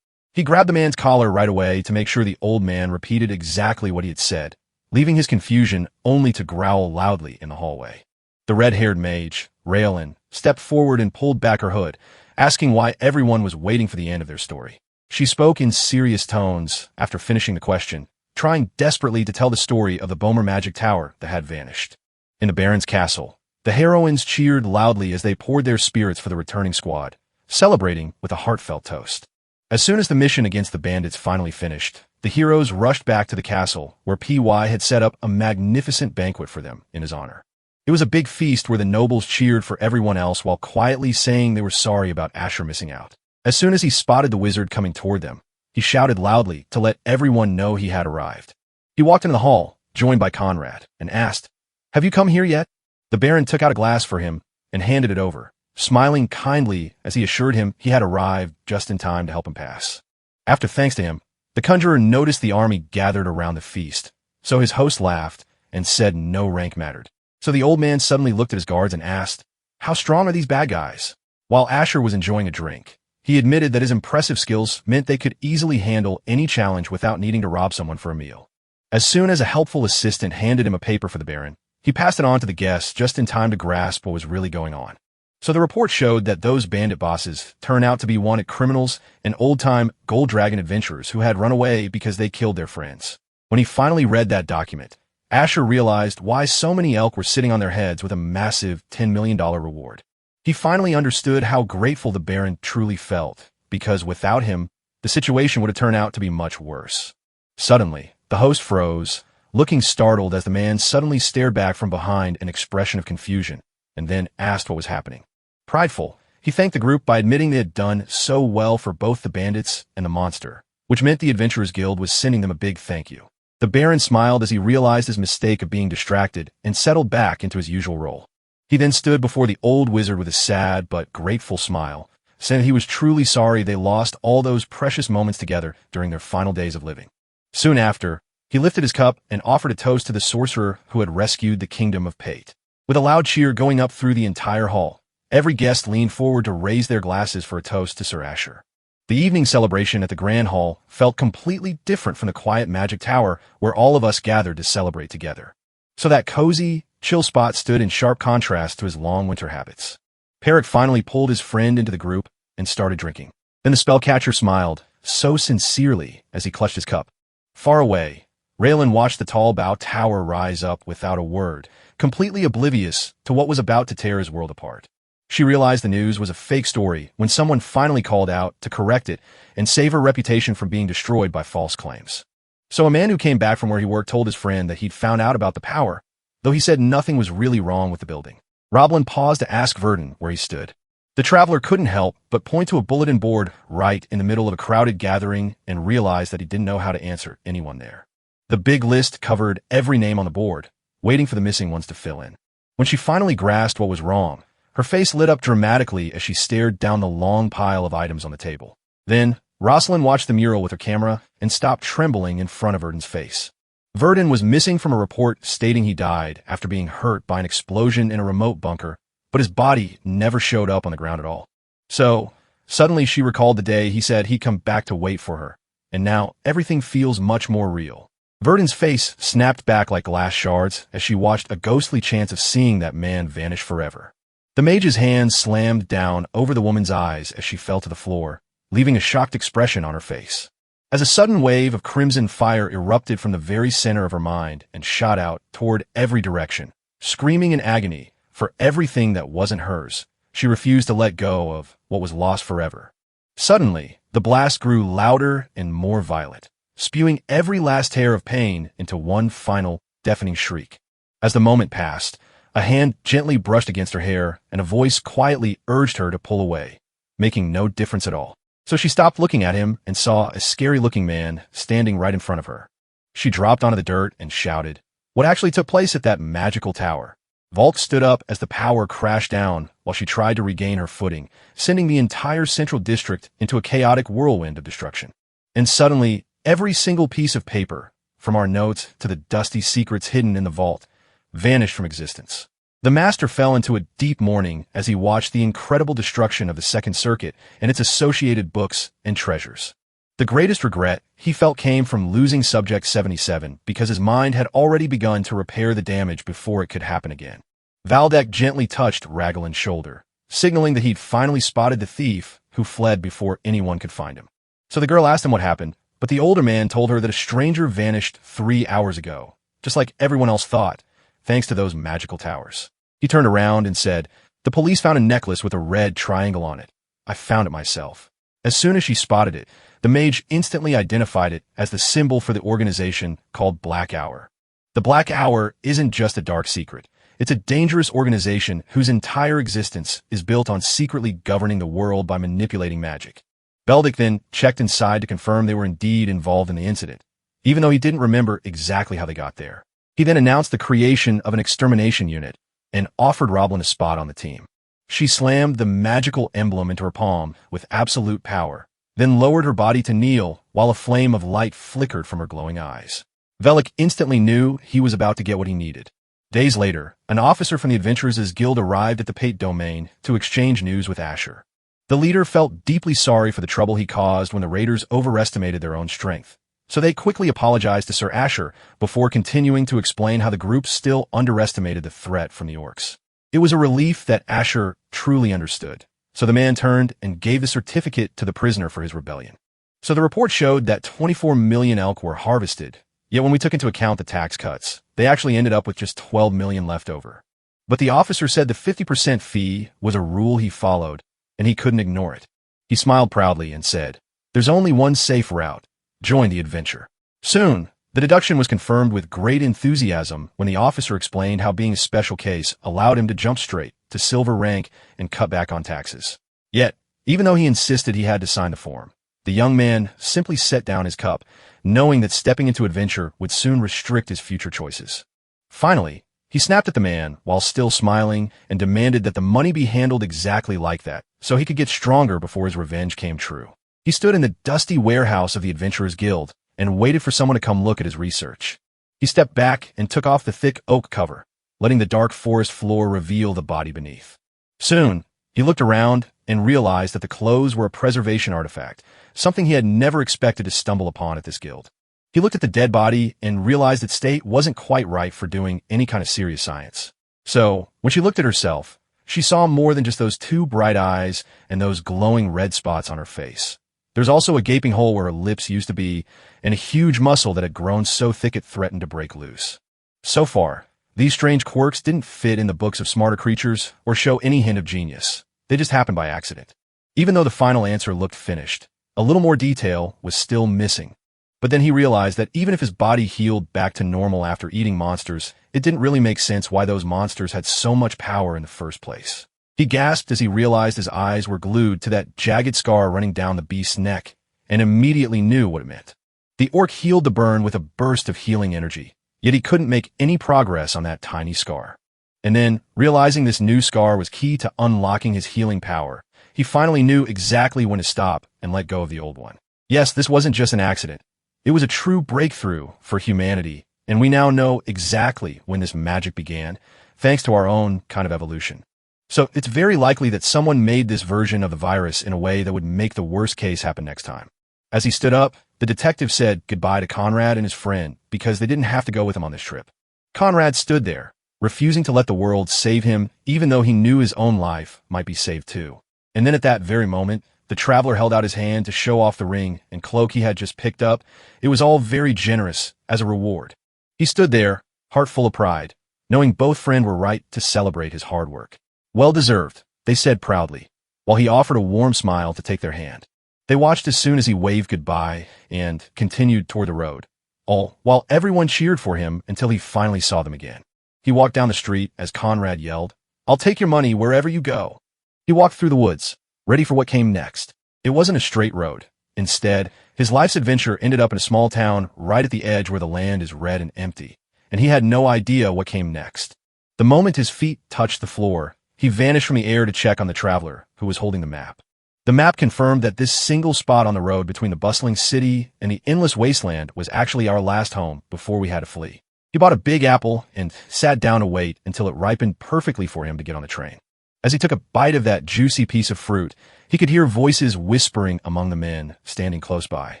He grabbed the man's collar right away to make sure the old man repeated exactly what he had said, leaving his confusion only to growl loudly in the hallway. The red-haired mage, Raylan, stepped forward and pulled back her hood, asking why everyone was waiting for the end of their story. She spoke in serious tones after finishing the question, trying desperately to tell the story of the Bomer magic tower that had vanished. In the Baron's castle, the heroines cheered loudly as they poured their spirits for the returning squad, celebrating with a heartfelt toast. As soon as the mission against the bandits finally finished, the heroes rushed back to the castle where PY had set up a magnificent banquet for them in his honor. It was a big feast where the nobles cheered for everyone else while quietly saying they were sorry about Asher missing out. As soon as he spotted the wizard coming toward them, he shouted loudly to let everyone know he had arrived. He walked into the hall, joined by Conrad, and asked, "Have you come here yet?" The Baron took out a glass for him and handed it over, smiling kindly as he assured him he had arrived just in time to help him pass. After thanks to him, the conjurer noticed the army gathered around the feast, so his host laughed and said no rank mattered. So the old man suddenly looked at his guards and asked, "How strong are these bad guys?" While Asher was enjoying a drink, he admitted that his impressive skills meant they could easily handle any challenge without needing to rob someone for a meal. As soon as a helpful assistant handed him a paper for the Baron, he passed it on to the guests just in time to grasp what was really going on. So the report showed that those bandit bosses turned out to be wanted criminals and old-time Gold Dragon adventurers who had run away because they killed their friends. When he finally read that document, Asher realized why so many elk were sitting on their heads with a massive $10 million reward. He finally understood how grateful the Baron truly felt, because without him, the situation would have turned out to be much worse. Suddenly, the host froze, looking startled as the man suddenly stared back from behind an expression of confusion, and then asked what was happening. Prideful, he thanked the group by admitting they had done so well for both the bandits and the monster, which meant the Adventurers Guild was sending them a big thank you. The Baron smiled as he realized his mistake of being distracted and settled back into his usual role. He then stood before the old wizard with a sad but grateful smile, saying he was truly sorry they lost all those precious moments together during their final days of living. Soon after, he lifted his cup and offered a toast to the sorcerer who had rescued the kingdom of Pate. With a loud cheer going up through the entire hall, every guest leaned forward to raise their glasses for a toast to Sir Asher. The evening celebration at the Grand Hall felt completely different from the quiet magic tower where all of us gathered to celebrate together. So that cozy, chill spot stood in sharp contrast to his long winter habits. Perrick finally pulled his friend into the group and started drinking. Then the spellcatcher smiled, so sincerely as he clutched his cup. Far away, Raylan watched the tall bow tower rise up without a word, completely oblivious to what was about to tear his world apart. She realized the news was a fake story when someone finally called out to correct it and save her reputation from being destroyed by false claims. So a man who came back from where he worked told his friend that he'd found out about the power, though he said nothing was really wrong with the building. Roblin paused to ask Verdon where he stood. The traveler couldn't help but point to a bulletin board right in the middle of a crowded gathering and realized that he didn't know how to answer anyone there. The big list covered every name on the board, waiting for the missing ones to fill in. When she finally grasped what was wrong, her face lit up dramatically as she stared down the long pile of items on the table. Then, Rosalind watched the mural with her camera and stopped trembling in front of Verdon's face. Verdon was missing from a report stating he died after being hurt by an explosion in a remote bunker, but his body never showed up on the ground at all. So, suddenly she recalled the day he said he'd come back to wait for her, and now everything feels much more real. Verdon's face snapped back like glass shards as she watched a ghostly chance of seeing that man vanish forever. The mage's hand slammed down over the woman's eyes as she fell to the floor, leaving a shocked expression on her face. As a sudden wave of crimson fire erupted from the very center of her mind and shot out toward every direction, screaming in agony for everything that wasn't hers, she refused to let go of what was lost forever. Suddenly, the blast grew louder and more violent, spewing every last hair of pain into one final, deafening shriek. As the moment passed, a hand gently brushed against her hair, and a voice quietly urged her to pull away, making no difference at all. So she stopped looking at him and saw a scary-looking man standing right in front of her. She dropped onto the dirt and shouted what actually took place at that magical tower. Volk stood up as the power crashed down while she tried to regain her footing, sending the entire central district into a chaotic whirlwind of destruction. And suddenly, every single piece of paper, from our notes to the dusty secrets hidden in the vault, vanished from existence. The master fell into a deep mourning as he watched the incredible destruction of the Second Circuit and its associated books and treasures. The greatest regret he felt came from losing Subject 77 because his mind had already begun to repair the damage before it could happen again. Valdek gently touched Raglan's shoulder, signaling that he'd finally spotted the thief who fled before anyone could find him. So the girl asked him what happened, but the older man told her that a stranger vanished 3 hours ago, just like everyone else thought, thanks to those magical towers. He turned around and said, "The police found a necklace with a red triangle on it. I found it myself." As soon as she spotted it, the mage instantly identified it as the symbol for the organization called Black Hour. The Black Hour isn't just a dark secret. It's a dangerous organization whose entire existence is built on secretly governing the world by manipulating magic. Beldic then checked inside to confirm they were indeed involved in the incident, even though he didn't remember exactly how they got there. He then announced the creation of an extermination unit and offered Roblin a spot on the team. She slammed the magical emblem into her palm with absolute power, then lowered her body to kneel while a flame of light flickered from her glowing eyes. Velik instantly knew he was about to get what he needed. Days later, an officer from the Adventurers' Guild arrived at the Pate domain to exchange news with Asher. The leader felt deeply sorry for the trouble he caused when the raiders overestimated their own strength, so they quickly apologized to Sir Asher before continuing to explain how the group still underestimated the threat from the orcs. It was a relief that Asher truly understood, so the man turned and gave the certificate to the prisoner for his rebellion. So the report showed that 24 million elk were harvested, yet when we took into account the tax cuts, they actually ended up with just 12 million left over. But the officer said the 50% fee was a rule he followed, and he couldn't ignore it. He smiled proudly and said, "There's only one safe route. Join the adventure." Soon, the deduction was confirmed with great enthusiasm when the officer explained how being a special case allowed him to jump straight to silver rank and cut back on taxes. Yet, even though he insisted he had to sign the form, the young man simply set down his cup, knowing that stepping into adventure would soon restrict his future choices. Finally, he snapped at the man while still smiling and demanded that the money be handled exactly like that, so he could get stronger before his revenge came true. He stood in the dusty warehouse of the Adventurers Guild and waited for someone to come look at his research. He stepped back and took off the thick oak cover, letting the dark forest floor reveal the body beneath. Soon, he looked around and realized that the clothes were a preservation artifact, something he had never expected to stumble upon at this guild. He looked at the dead body and realized that State wasn't quite right for doing any kind of serious science. So, when she looked at herself, she saw more than just those two bright eyes and those glowing red spots on her face. There's also a gaping hole where her lips used to be, and a huge muscle that had grown so thick it threatened to break loose. So far, these strange quirks didn't fit in the books of smarter creatures or show any hint of genius. They just happened by accident. Even though the final answer looked finished, a little more detail was still missing. But then he realized that even if his body healed back to normal after eating monsters, it didn't really make sense why those monsters had so much power in the first place. He gasped as he realized his eyes were glued to that jagged scar running down the beast's neck, and immediately knew what it meant. The orc healed the burn with a burst of healing energy, yet he couldn't make any progress on that tiny scar. And then, realizing this new scar was key to unlocking his healing power, he finally knew exactly when to stop and let go of the old one. Yes, this wasn't just an accident. It was a true breakthrough for humanity, and we now know exactly when this magic began, thanks to our own kind of evolution. So it's very likely that someone made this version of the virus in a way that would make the worst case happen next time. As he stood up, the detective said goodbye to Conrad and his friend because they didn't have to go with him on this trip. Conrad stood there, refusing to let the world save him even though he knew his own life might be saved too. And then at that very moment, the traveler held out his hand to show off the ring and cloak he had just picked up. It was all very generous as a reward. He stood there, heart full of pride, knowing both friends were right to celebrate his hard work. "Well deserved," they said proudly, while he offered a warm smile to take their hand. They watched as soon as he waved goodbye and continued toward the road, all while everyone cheered for him until he finally saw them again. He walked down the street as Conrad yelled, "I'll take your money wherever you go." He walked through the woods, ready for what came next. It wasn't a straight road. Instead, his life's adventure ended up in a small town right at the edge where the land is red and empty, and he had no idea what came next. The moment his feet touched the floor, he vanished from the air to check on the traveler, who was holding the map. The map confirmed that this single spot on the road between the bustling city and the endless wasteland was actually our last home before we had to flee. He bought a big apple and sat down to wait until it ripened perfectly for him to get on the train. As he took a bite of that juicy piece of fruit, He could hear voices whispering among the men standing close by.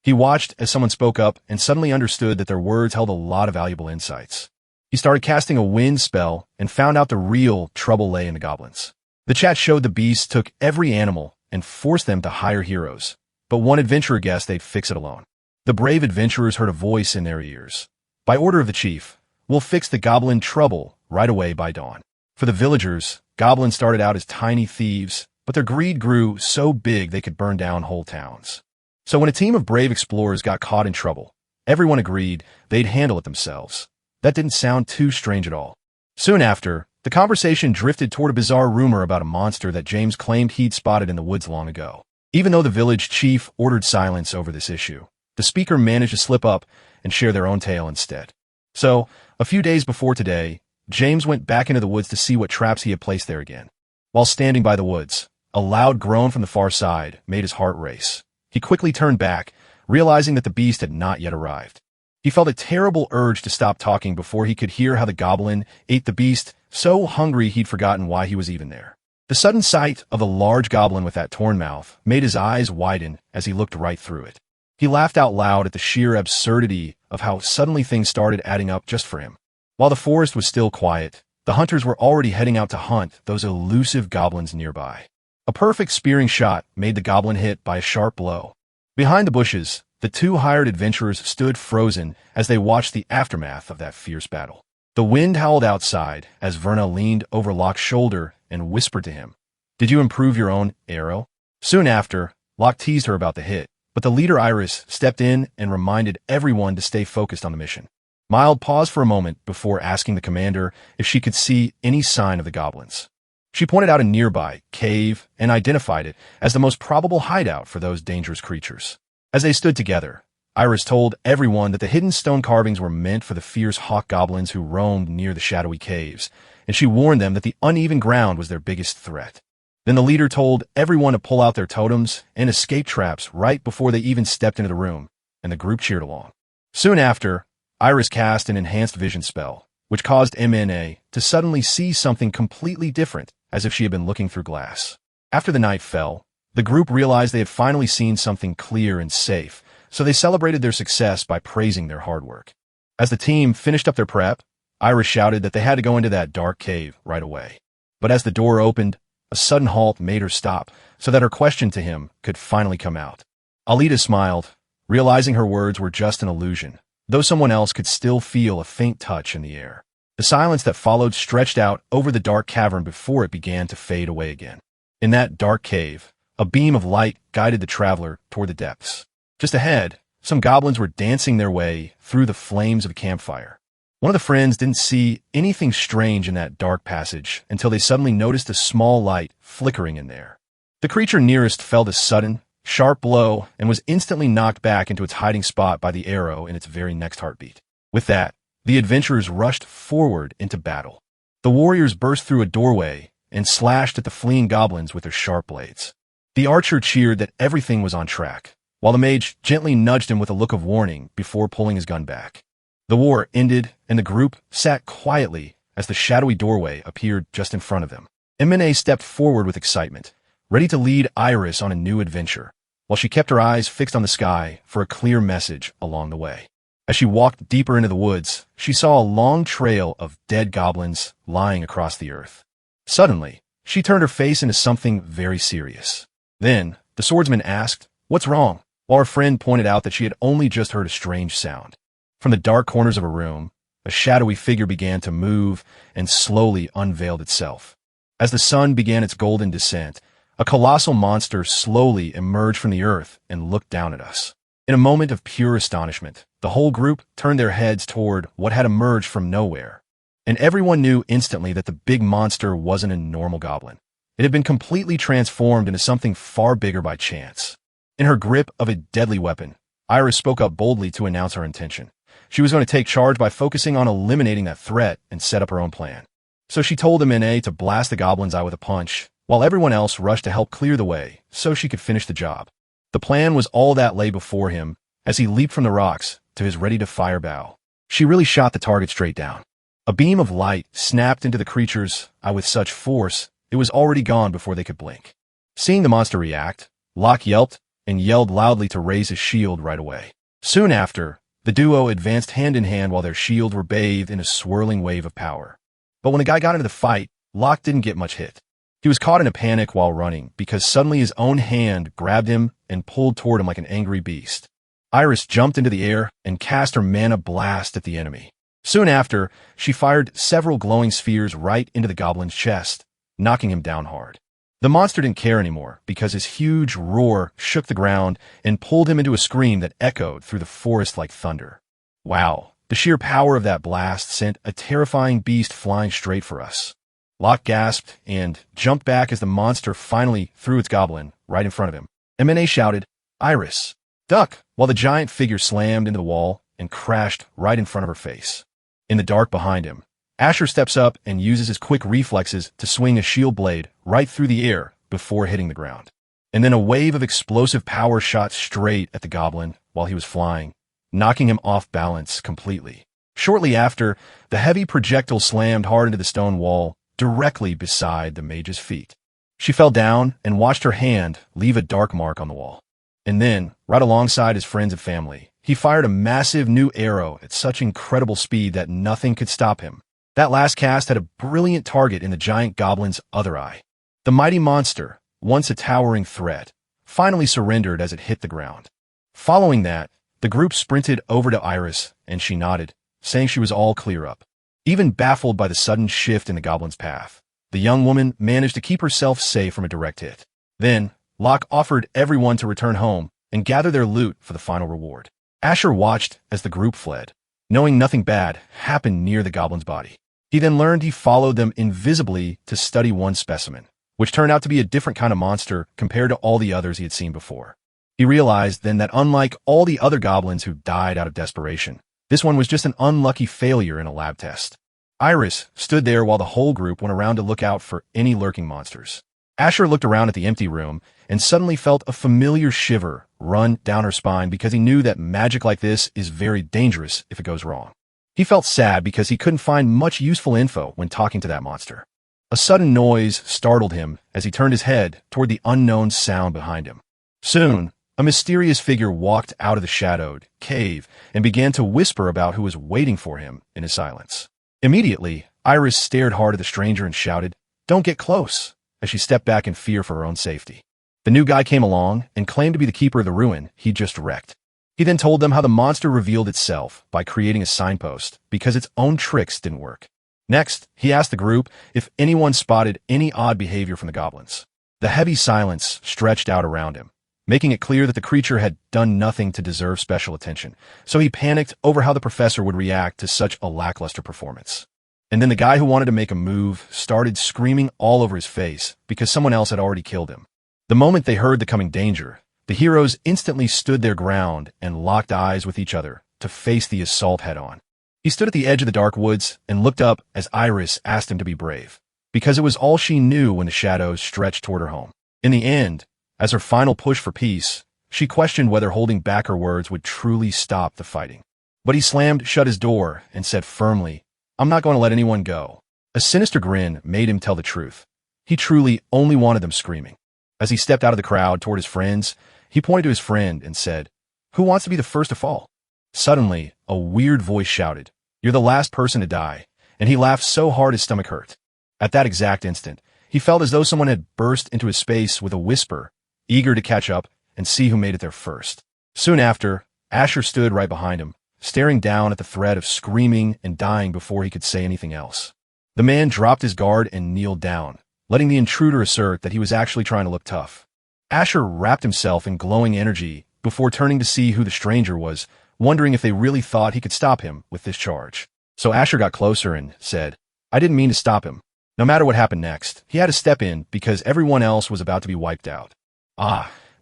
He watched as someone spoke up and suddenly understood that their words held a lot of valuable insights. He started casting a wind spell and found out the real trouble lay in the goblins. The chat showed the beasts took every animal and forced them to hire heroes, but one adventurer guessed they'd fix it alone. The brave adventurers heard a voice in their ears. By order of the chief, we'll fix the goblin trouble right away by dawn. For the villagers, goblins started out as tiny thieves, but their greed grew so big they could burn down whole towns. So when a team of brave explorers got caught in trouble, everyone agreed they'd handle it themselves. That didn't sound too strange at all. Soon after, the conversation drifted toward a bizarre rumor about a monster that James claimed he'd spotted in the woods long ago. Even though the village chief ordered silence over this issue, the speaker managed to slip up and share their own tale instead. So, a few days before today, James went back into the woods to see what traps he had placed there again. While standing by the woods, a loud groan from the far side made his heart race. He quickly turned back, realizing that the beast had not yet arrived. He felt a terrible urge to stop talking before he could hear how the goblin ate the beast, so hungry he'd forgotten why he was even there. The sudden sight of the large goblin with that torn mouth made his eyes widen as he looked right through it. He laughed out loud at the sheer absurdity of how suddenly things started adding up just for him. While the forest was still quiet, the hunters were already heading out to hunt those elusive goblins nearby. A perfect spearing shot made the goblin hit by a sharp blow. Behind the bushes, the two hired adventurers stood frozen as they watched the aftermath of that fierce battle. The wind howled outside as Verna leaned over Locke's shoulder and whispered to him, "Did you improve your own arrow?" Soon after, Locke teased her about the hit, but the leader Iris stepped in and reminded everyone to stay focused on the mission. Mild paused for a moment before asking the commander if she could see any sign of the goblins. She pointed out a nearby cave and identified it as the most probable hideout for those dangerous creatures. As they stood together, Iris told everyone that the hidden stone carvings were meant for the fierce hawk goblins who roamed near the shadowy caves, and she warned them that the uneven ground was their biggest threat. Then the leader told everyone to pull out their totems and escape traps right before they even stepped into the room, and the group cheered along. Soon after, Iris cast an enhanced vision spell, which caused MNA to suddenly see something completely different, as if she had been looking through glass. After the night fell, the group realized they had finally seen something clear and safe, so they celebrated their success by praising their hard work. As the team finished up their prep, Iris shouted that they had to go into that dark cave right away. But as the door opened, a sudden halt made her stop so that her question to him could finally come out. Alita smiled, realizing her words were just an illusion, though someone else could still feel a faint touch in the air. The silence that followed stretched out over the dark cavern before it began to fade away again. In that dark cave, a beam of light guided the traveler toward the depths. Just ahead, some goblins were dancing their way through the flames of a campfire. One of the friends didn't see anything strange in that dark passage until they suddenly noticed a small light flickering in there. The creature nearest felt a sudden, sharp blow and was instantly knocked back into its hiding spot by the arrow in its very next heartbeat. With that, the adventurers rushed forward into battle. The warriors burst through a doorway and slashed at the fleeing goblins with their sharp blades. The archer cheered that everything was on track, while the mage gently nudged him with a look of warning before pulling his gun back. The war ended, and the group sat quietly as the shadowy doorway appeared just in front of them. Emine stepped forward with excitement, ready to lead Iris on a new adventure, while she kept her eyes fixed on the sky for a clear message along the way. As she walked deeper into the woods, she saw a long trail of dead goblins lying across the earth. Suddenly, she turned her face into something very serious. Then, the swordsman asked, "What's wrong?" while her friend pointed out that she had only just heard a strange sound. From the dark corners of a room, a shadowy figure began to move and slowly unveiled itself. As the sun began its golden descent, a colossal monster slowly emerged from the earth and looked down at us. In a moment of pure astonishment, the whole group turned their heads toward what had emerged from nowhere. And everyone knew instantly that the big monster wasn't a normal goblin. It had been completely transformed into something far bigger by chance. In her grip of a deadly weapon, Iris spoke up boldly to announce her intention. She was going to take charge by focusing on eliminating that threat and set up her own plan. So she told Emine to blast the goblin's eye with a punch, while everyone else rushed to help clear the way so she could finish the job. The plan was all that lay before him as he leaped from the rocks to his ready-to-fire bow. She really shot the target straight down. A beam of light snapped into the creature's eye with such force it was already gone before they could blink. Seeing the monster react, Locke yelped and yelled loudly to raise his shield right away. Soon after, the duo advanced hand in hand while their shields were bathed in a swirling wave of power. But when the guy got into the fight, Locke didn't get much hit. He was caught in a panic while running because suddenly his own hand grabbed him and pulled toward him like an angry beast. Iris jumped into the air and cast her mana blast at the enemy. Soon after, she fired several glowing spheres right into the goblin's chest, knocking him down hard. The monster didn't care anymore because his huge roar shook the ground and pulled him into a scream that echoed through the forest like thunder. Wow, the sheer power of that blast sent a terrifying beast flying straight for us. Locke gasped and jumped back as the monster finally threw its goblin right in front of him. M&A shouted, "Iris, duck," while the giant figure slammed into the wall and crashed right in front of her face. In the dark behind him, Asher steps up and uses his quick reflexes to swing a shield blade right through the air before hitting the ground. And then a wave of explosive power shot straight at the goblin while he was flying, knocking him off balance completely. Shortly after, the heavy projectile slammed hard into the stone wall directly beside the mage's feet. She fell down and watched her hand leave a dark mark on the wall. And then, right alongside his friends and family, he fired a massive new arrow at such incredible speed that nothing could stop him. That last cast had a brilliant target in the giant goblin's other eye. The mighty monster, once a towering threat, finally surrendered as it hit the ground. Following that, the group sprinted over to Iris, and she nodded, saying she was all clear up. Even baffled by the sudden shift in the goblin's path, the young woman managed to keep herself safe from a direct hit. Then, Locke offered everyone to return home and gather their loot for the final reward. Asher watched as the group fled, knowing nothing bad happened near the goblin's body. He then learned he followed them invisibly to study one specimen, which turned out to be a different kind of monster compared to all the others he had seen before. He realized then that unlike all the other goblins who died out of desperation, this one was just an unlucky failure in a lab test. Iris stood there while the whole group went around to look out for any lurking monsters. Asher looked around at the empty room and suddenly felt a familiar shiver run down her spine because he knew that magic like this is very dangerous if it goes wrong. He felt sad because he couldn't find much useful info when talking to that monster. A sudden noise startled him as he turned his head toward the unknown sound behind him. Soon, a mysterious figure walked out of the shadowed cave and began to whisper about who was waiting for him in his silence. Immediately, Iris stared hard at the stranger and shouted, "Don't get close," as she stepped back in fear for her own safety. The new guy came along and claimed to be the keeper of the ruin he'd just wrecked. He then told them how the monster revealed itself by creating a signpost because its own tricks didn't work. Next, he asked the group if anyone spotted any odd behavior from the goblins. The heavy silence stretched out around him, making it clear that the creature had done nothing to deserve special attention, so he panicked over how the professor would react to such a lackluster performance. And then the guy who wanted to make a move started screaming all over his face because someone else had already killed him. The moment they heard the coming danger, the heroes instantly stood their ground and locked eyes with each other to face the assault head-on. He stood at the edge of the dark woods and looked up as Iris asked him to be brave, because it was all she knew when the shadows stretched toward her home. In the end, as her final push for peace, she questioned whether holding back her words would truly stop the fighting. But he slammed shut his door and said firmly, "I'm not going to let anyone go." A sinister grin made him tell the truth. He truly only wanted them screaming. As he stepped out of the crowd toward his friends, he pointed to his friend and said, "Who wants to be the first to fall?" Suddenly, a weird voice shouted, "You're the last person to die," and he laughed so hard his stomach hurt. At that exact instant, he felt as though someone had burst into his space with a whisper, eager to catch up and see who made it there first. Soon after, Asher stood right behind him, staring down at the threat of screaming and dying before he could say anything else. The man dropped his guard and kneeled down, letting the intruder assert that he was actually trying to look tough. Asher wrapped himself in glowing energy before turning to see who the stranger was, wondering if they really thought he could stop him with this charge. So Asher got closer and said, "I didn't mean to stop him." No matter what happened next, he had to step in because everyone else was about to be wiped out.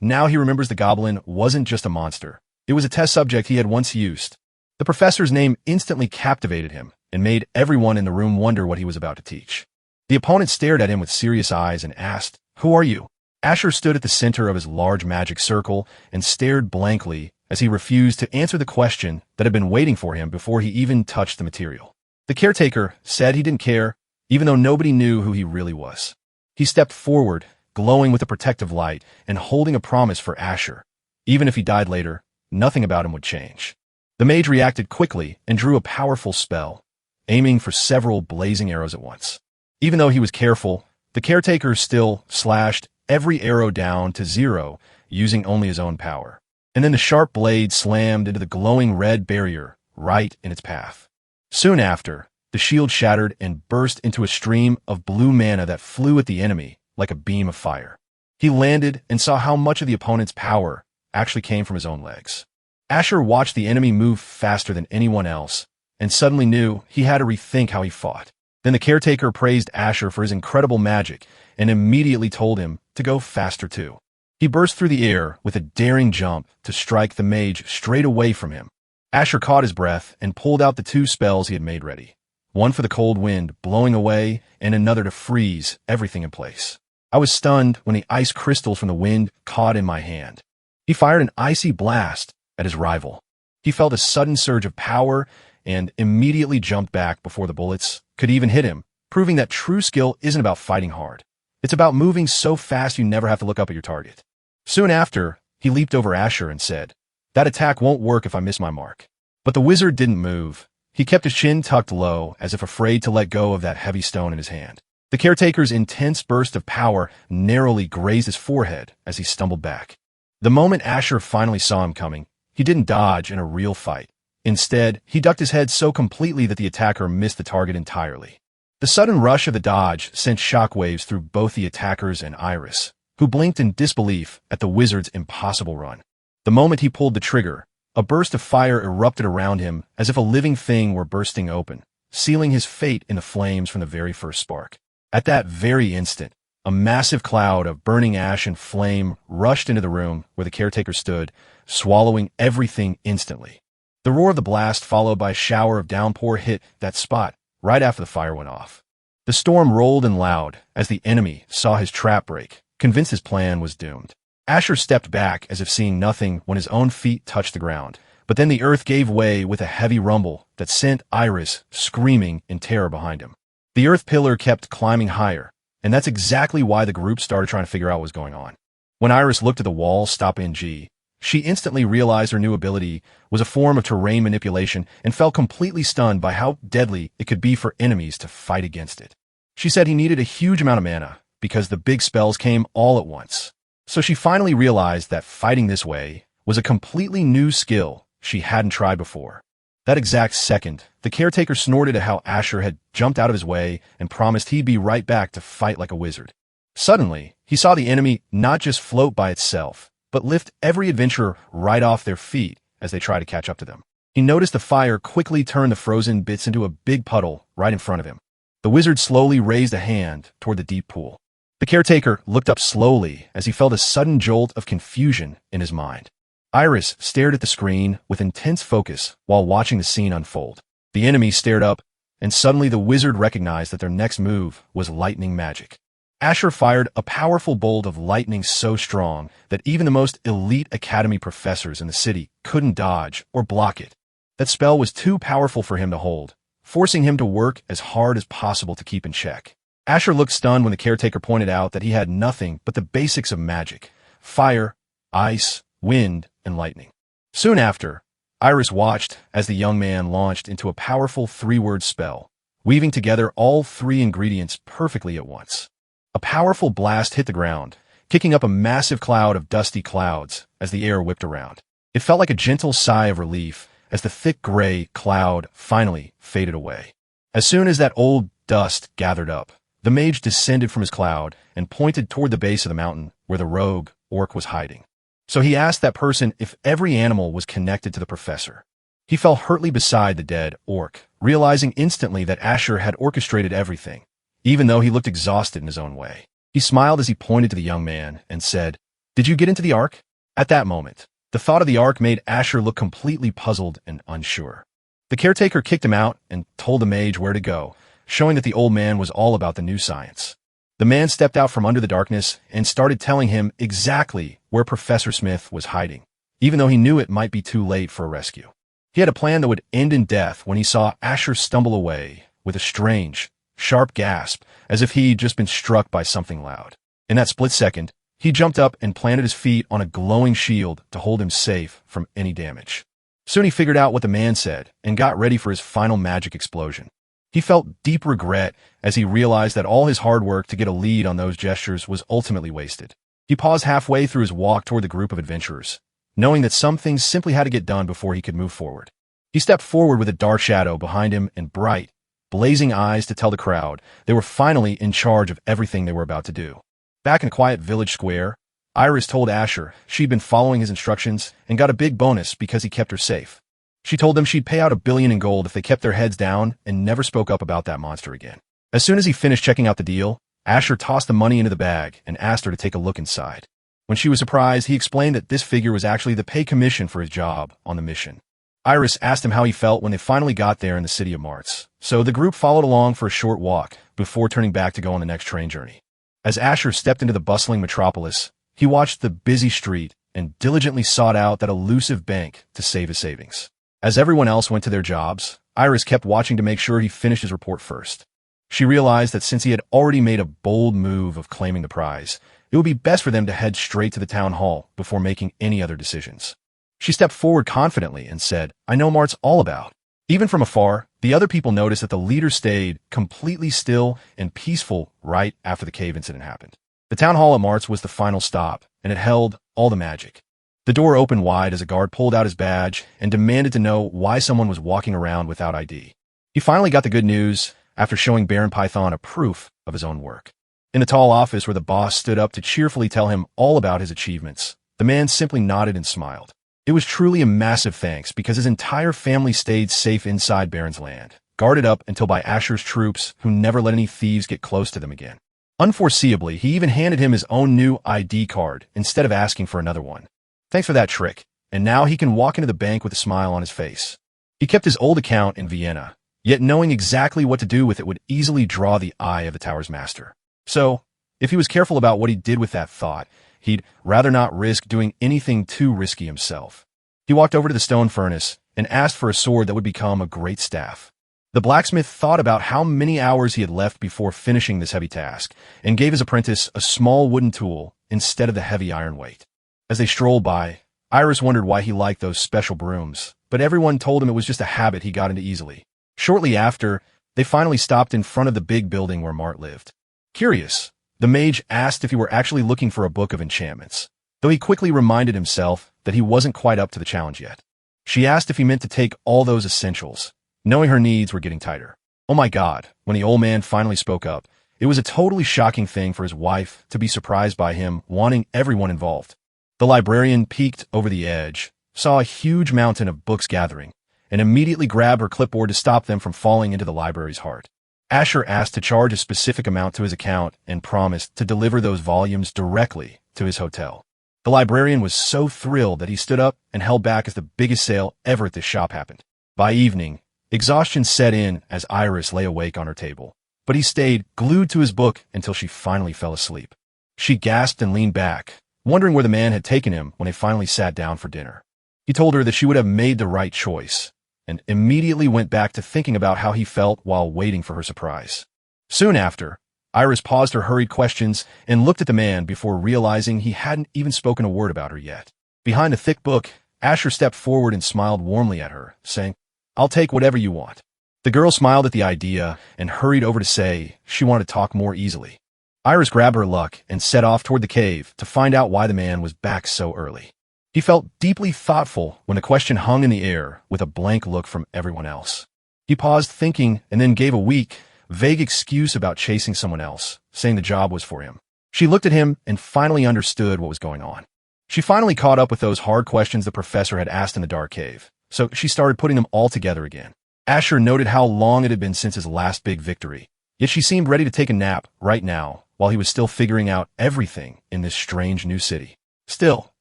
Now he remembers the goblin wasn't just a monster. It was a test subject he had once used. The professor's name instantly captivated him and made everyone in the room wonder what he was about to teach. The opponent stared at him with serious eyes and asked, "Who are you?" Asher stood at the center of his large magic circle and stared blankly as he refused to answer the question that had been waiting for him before he even touched the material. The caretaker said he didn't care, even though nobody knew who he really was. He stepped forward glowing with a protective light and holding a promise for Asher. Even if he died later, nothing about him would change. The mage reacted quickly and drew a powerful spell, aiming for several blazing arrows at once. Even though he was careful, the caretaker still slashed every arrow down to 0, using only his own power. And then the sharp blade slammed into the glowing red barrier right in its path. Soon after, the shield shattered and burst into a stream of blue mana that flew at the enemy like a beam of fire. He landed and saw how much of the opponent's power actually came from his own legs. Asher watched the enemy move faster than anyone else and suddenly knew he had to rethink how he fought. Then the caretaker praised Asher for his incredible magic and immediately told him to go faster too. He burst through the air with a daring jump to strike the mage straight away from him. Asher caught his breath and pulled out the 2 spells he had made ready. One for the cold wind blowing away and another to freeze everything in place. I was stunned when the ice crystals from the wind caught in my hand. He fired an icy blast at his rival. He felt a sudden surge of power and immediately jumped back before the bullets could even hit him, proving that true skill isn't about fighting hard. It's about moving so fast you never have to look up at your target. Soon after, he leaped over Asher and said, "That attack won't work if I miss my mark." But the wizard didn't move. He kept his chin tucked low, as if afraid to let go of that heavy stone in his hand. The caretaker's intense burst of power narrowly grazed his forehead as he stumbled back. The moment Asher finally saw him coming, he didn't dodge in a real fight. Instead, he ducked his head so completely that the attacker missed the target entirely. The sudden rush of the dodge sent shockwaves through both the attackers and Iris, who blinked in disbelief at the wizard's impossible run. The moment he pulled the trigger, a burst of fire erupted around him as if a living thing were bursting open, sealing his fate in the flames from the very first spark. At that very instant, a massive cloud of burning ash and flame rushed into the room where the caretaker stood, swallowing everything instantly. The roar of the blast followed by a shower of downpour hit that spot right after the fire went off. The storm rolled in loud as the enemy saw his trap break, convinced his plan was doomed. Asher stepped back as if seeing nothing when his own feet touched the ground, but then the earth gave way with a heavy rumble that sent Iris screaming in terror behind him. The earth pillar kept climbing higher, and that's exactly why the group started trying to figure out what was going on. When Iris looked at the wall stop NG, she instantly realized her new ability was a form of terrain manipulation and felt completely stunned by how deadly it could be for enemies to fight against it. She said he needed a huge amount of mana because the big spells came all at once. So she finally realized that fighting this way was a completely new skill she hadn't tried before. That exact second, the caretaker snorted at how Asher had jumped out of his way and promised he'd be right back to fight like a wizard. Suddenly, he saw the enemy not just float by itself, but lift every adventurer right off their feet as they tried to catch up to them. He noticed the fire quickly turn the frozen bits into a big puddle right in front of him. The wizard slowly raised a hand toward the deep pool. The caretaker looked up slowly as he felt a sudden jolt of confusion in his mind. Iris stared at the screen with intense focus while watching the scene unfold. The enemy stared up, and suddenly the wizard recognized that their next move was lightning magic. Asher fired a powerful bolt of lightning so strong that even the most elite academy professors in the city couldn't dodge or block it. That spell was too powerful for him to hold, forcing him to work as hard as possible to keep in check. Asher looked stunned when the caretaker pointed out that he had nothing but the basics of magic: fire, ice, wind, and lightning. Soon after, Iris watched as the young man launched into a powerful 3-word spell, weaving together all 3 ingredients perfectly at once. A powerful blast hit the ground, kicking up a massive cloud of dusty clouds as the air whipped around. It felt like a gentle sigh of relief as the thick gray cloud finally faded away. As soon as that old dust gathered up, the mage descended from his cloud and pointed toward the base of the mountain where the rogue orc was hiding. So he asked that person if every animal was connected to the professor. He fell hurtly beside the dead orc, realizing instantly that Asher had orchestrated everything, even though he looked exhausted in his own way. He smiled as he pointed to the young man and said, "Did you get into the ark?" At that moment, the thought of the ark made Asher look completely puzzled and unsure. The caretaker kicked him out and told the mage where to go, showing that the old man was all about the new science. The man stepped out from under the darkness and started telling him exactly where Professor Smith was hiding, even though he knew it might be too late for a rescue. He had a plan that would end in death when he saw Asher stumble away with a strange, sharp gasp, as if he'd just been struck by something loud. In that split second, he jumped up and planted his feet on a glowing shield to hold him safe from any damage. Soon he figured out what the man said and got ready for his final magic explosion. He felt deep regret as he realized that all his hard work to get a lead on those gestures was ultimately wasted. He paused halfway through his walk toward the group of adventurers, knowing that some things simply had to get done before he could move forward. He stepped forward with a dark shadow behind him and bright, blazing eyes to tell the crowd they were finally in charge of everything they were about to do. Back in a quiet village square, Iris told Asher she'd been following his instructions and got a big bonus because he kept her safe. She told them she'd pay out $1 billion in gold if they kept their heads down and never spoke up about that monster again. As soon as he finished checking out the deal, Asher tossed the money into the bag and asked her to take a look inside. When she was surprised, he explained that this figure was actually the pay commission for his job on the mission. Iris asked him how he felt when they finally got there in the city of Marts, so the group followed along for a short walk before turning back to go on the next train journey. As Asher stepped into the bustling metropolis, he watched the busy street and diligently sought out that elusive bank to save his savings. As everyone else went to their jobs, Iris kept watching to make sure he finished his report first. She realized that since he had already made a bold move of claiming the prize, it would be best for them to head straight to the town hall before making any other decisions. She stepped forward confidently and said, "I know Mart's all about." Even from afar, the other people noticed that the leader stayed completely still and peaceful right after the cave incident happened. The town hall at Mart's was the final stop, and it held all the magic. The door opened wide as a guard pulled out his badge and demanded to know why someone was walking around without ID. He finally got the good news after showing Baron Python a proof of his own work. In the tall office where the boss stood up to cheerfully tell him all about his achievements, the man simply nodded and smiled. It was truly a massive thanks because his entire family stayed safe inside Baron's land, guarded up until by Asher's troops who never let any thieves get close to them again. Unforeseeably, he even handed him his own new ID card instead of asking for another one. Thanks for that trick, and now he can walk into the bank with a smile on his face. He kept his old account in Vienna, yet knowing exactly what to do with it would easily draw the eye of the tower's master. So, if he was careful about what he did with that thought, he'd rather not risk doing anything too risky himself. He walked over to the stone furnace and asked for a sword that would become a great staff. The blacksmith thought about how many hours he had left before finishing this heavy task and gave his apprentice a small wooden tool instead of the heavy iron weight. As they strolled by, Iris wondered why he liked those special brooms, but everyone told him it was just a habit he got into easily. Shortly after, they finally stopped in front of the big building where Mart lived. Curious, the mage asked if he were actually looking for a book of enchantments, though he quickly reminded himself that he wasn't quite up to the challenge yet. She asked if he meant to take all those essentials, knowing her needs were getting tighter. Oh my God, when the old man finally spoke up, it was a totally shocking thing for his wife to be surprised by him wanting everyone involved. The librarian peeked over the edge, saw a huge mountain of books gathering, and immediately grabbed her clipboard to stop them from falling into the library's heart. Asher asked to charge a specific amount to his account and promised to deliver those volumes directly to his hotel. The librarian was so thrilled that he stood up and held back as the biggest sale ever at this shop happened. By evening, exhaustion set in as Iris lay awake on her table, but he stayed glued to his book until she finally fell asleep. She gasped and leaned back, wondering where the man had taken him when they finally sat down for dinner. He told her that she would have made the right choice, and immediately went back to thinking about how he felt while waiting for her surprise. Soon after, Iris paused her hurried questions and looked at the man before realizing he hadn't even spoken a word about her yet. Behind a thick book, Asher stepped forward and smiled warmly at her, saying, "I'll take whatever you want." The girl smiled at the idea and hurried over to say she wanted to talk more easily. Iris grabbed her luck and set off toward the cave to find out why the man was back so early. He felt deeply thoughtful when the question hung in the air with a blank look from everyone else. He paused thinking and then gave a weak, vague excuse about chasing someone else, saying the job was for him. She looked at him and finally understood what was going on. She finally caught up with those hard questions the professor had asked in the dark cave, so she started putting them all together again. Asher noted how long it had been since his last big victory, yet she seemed ready to take a nap right now while he was still figuring out everything in this strange new city. Still,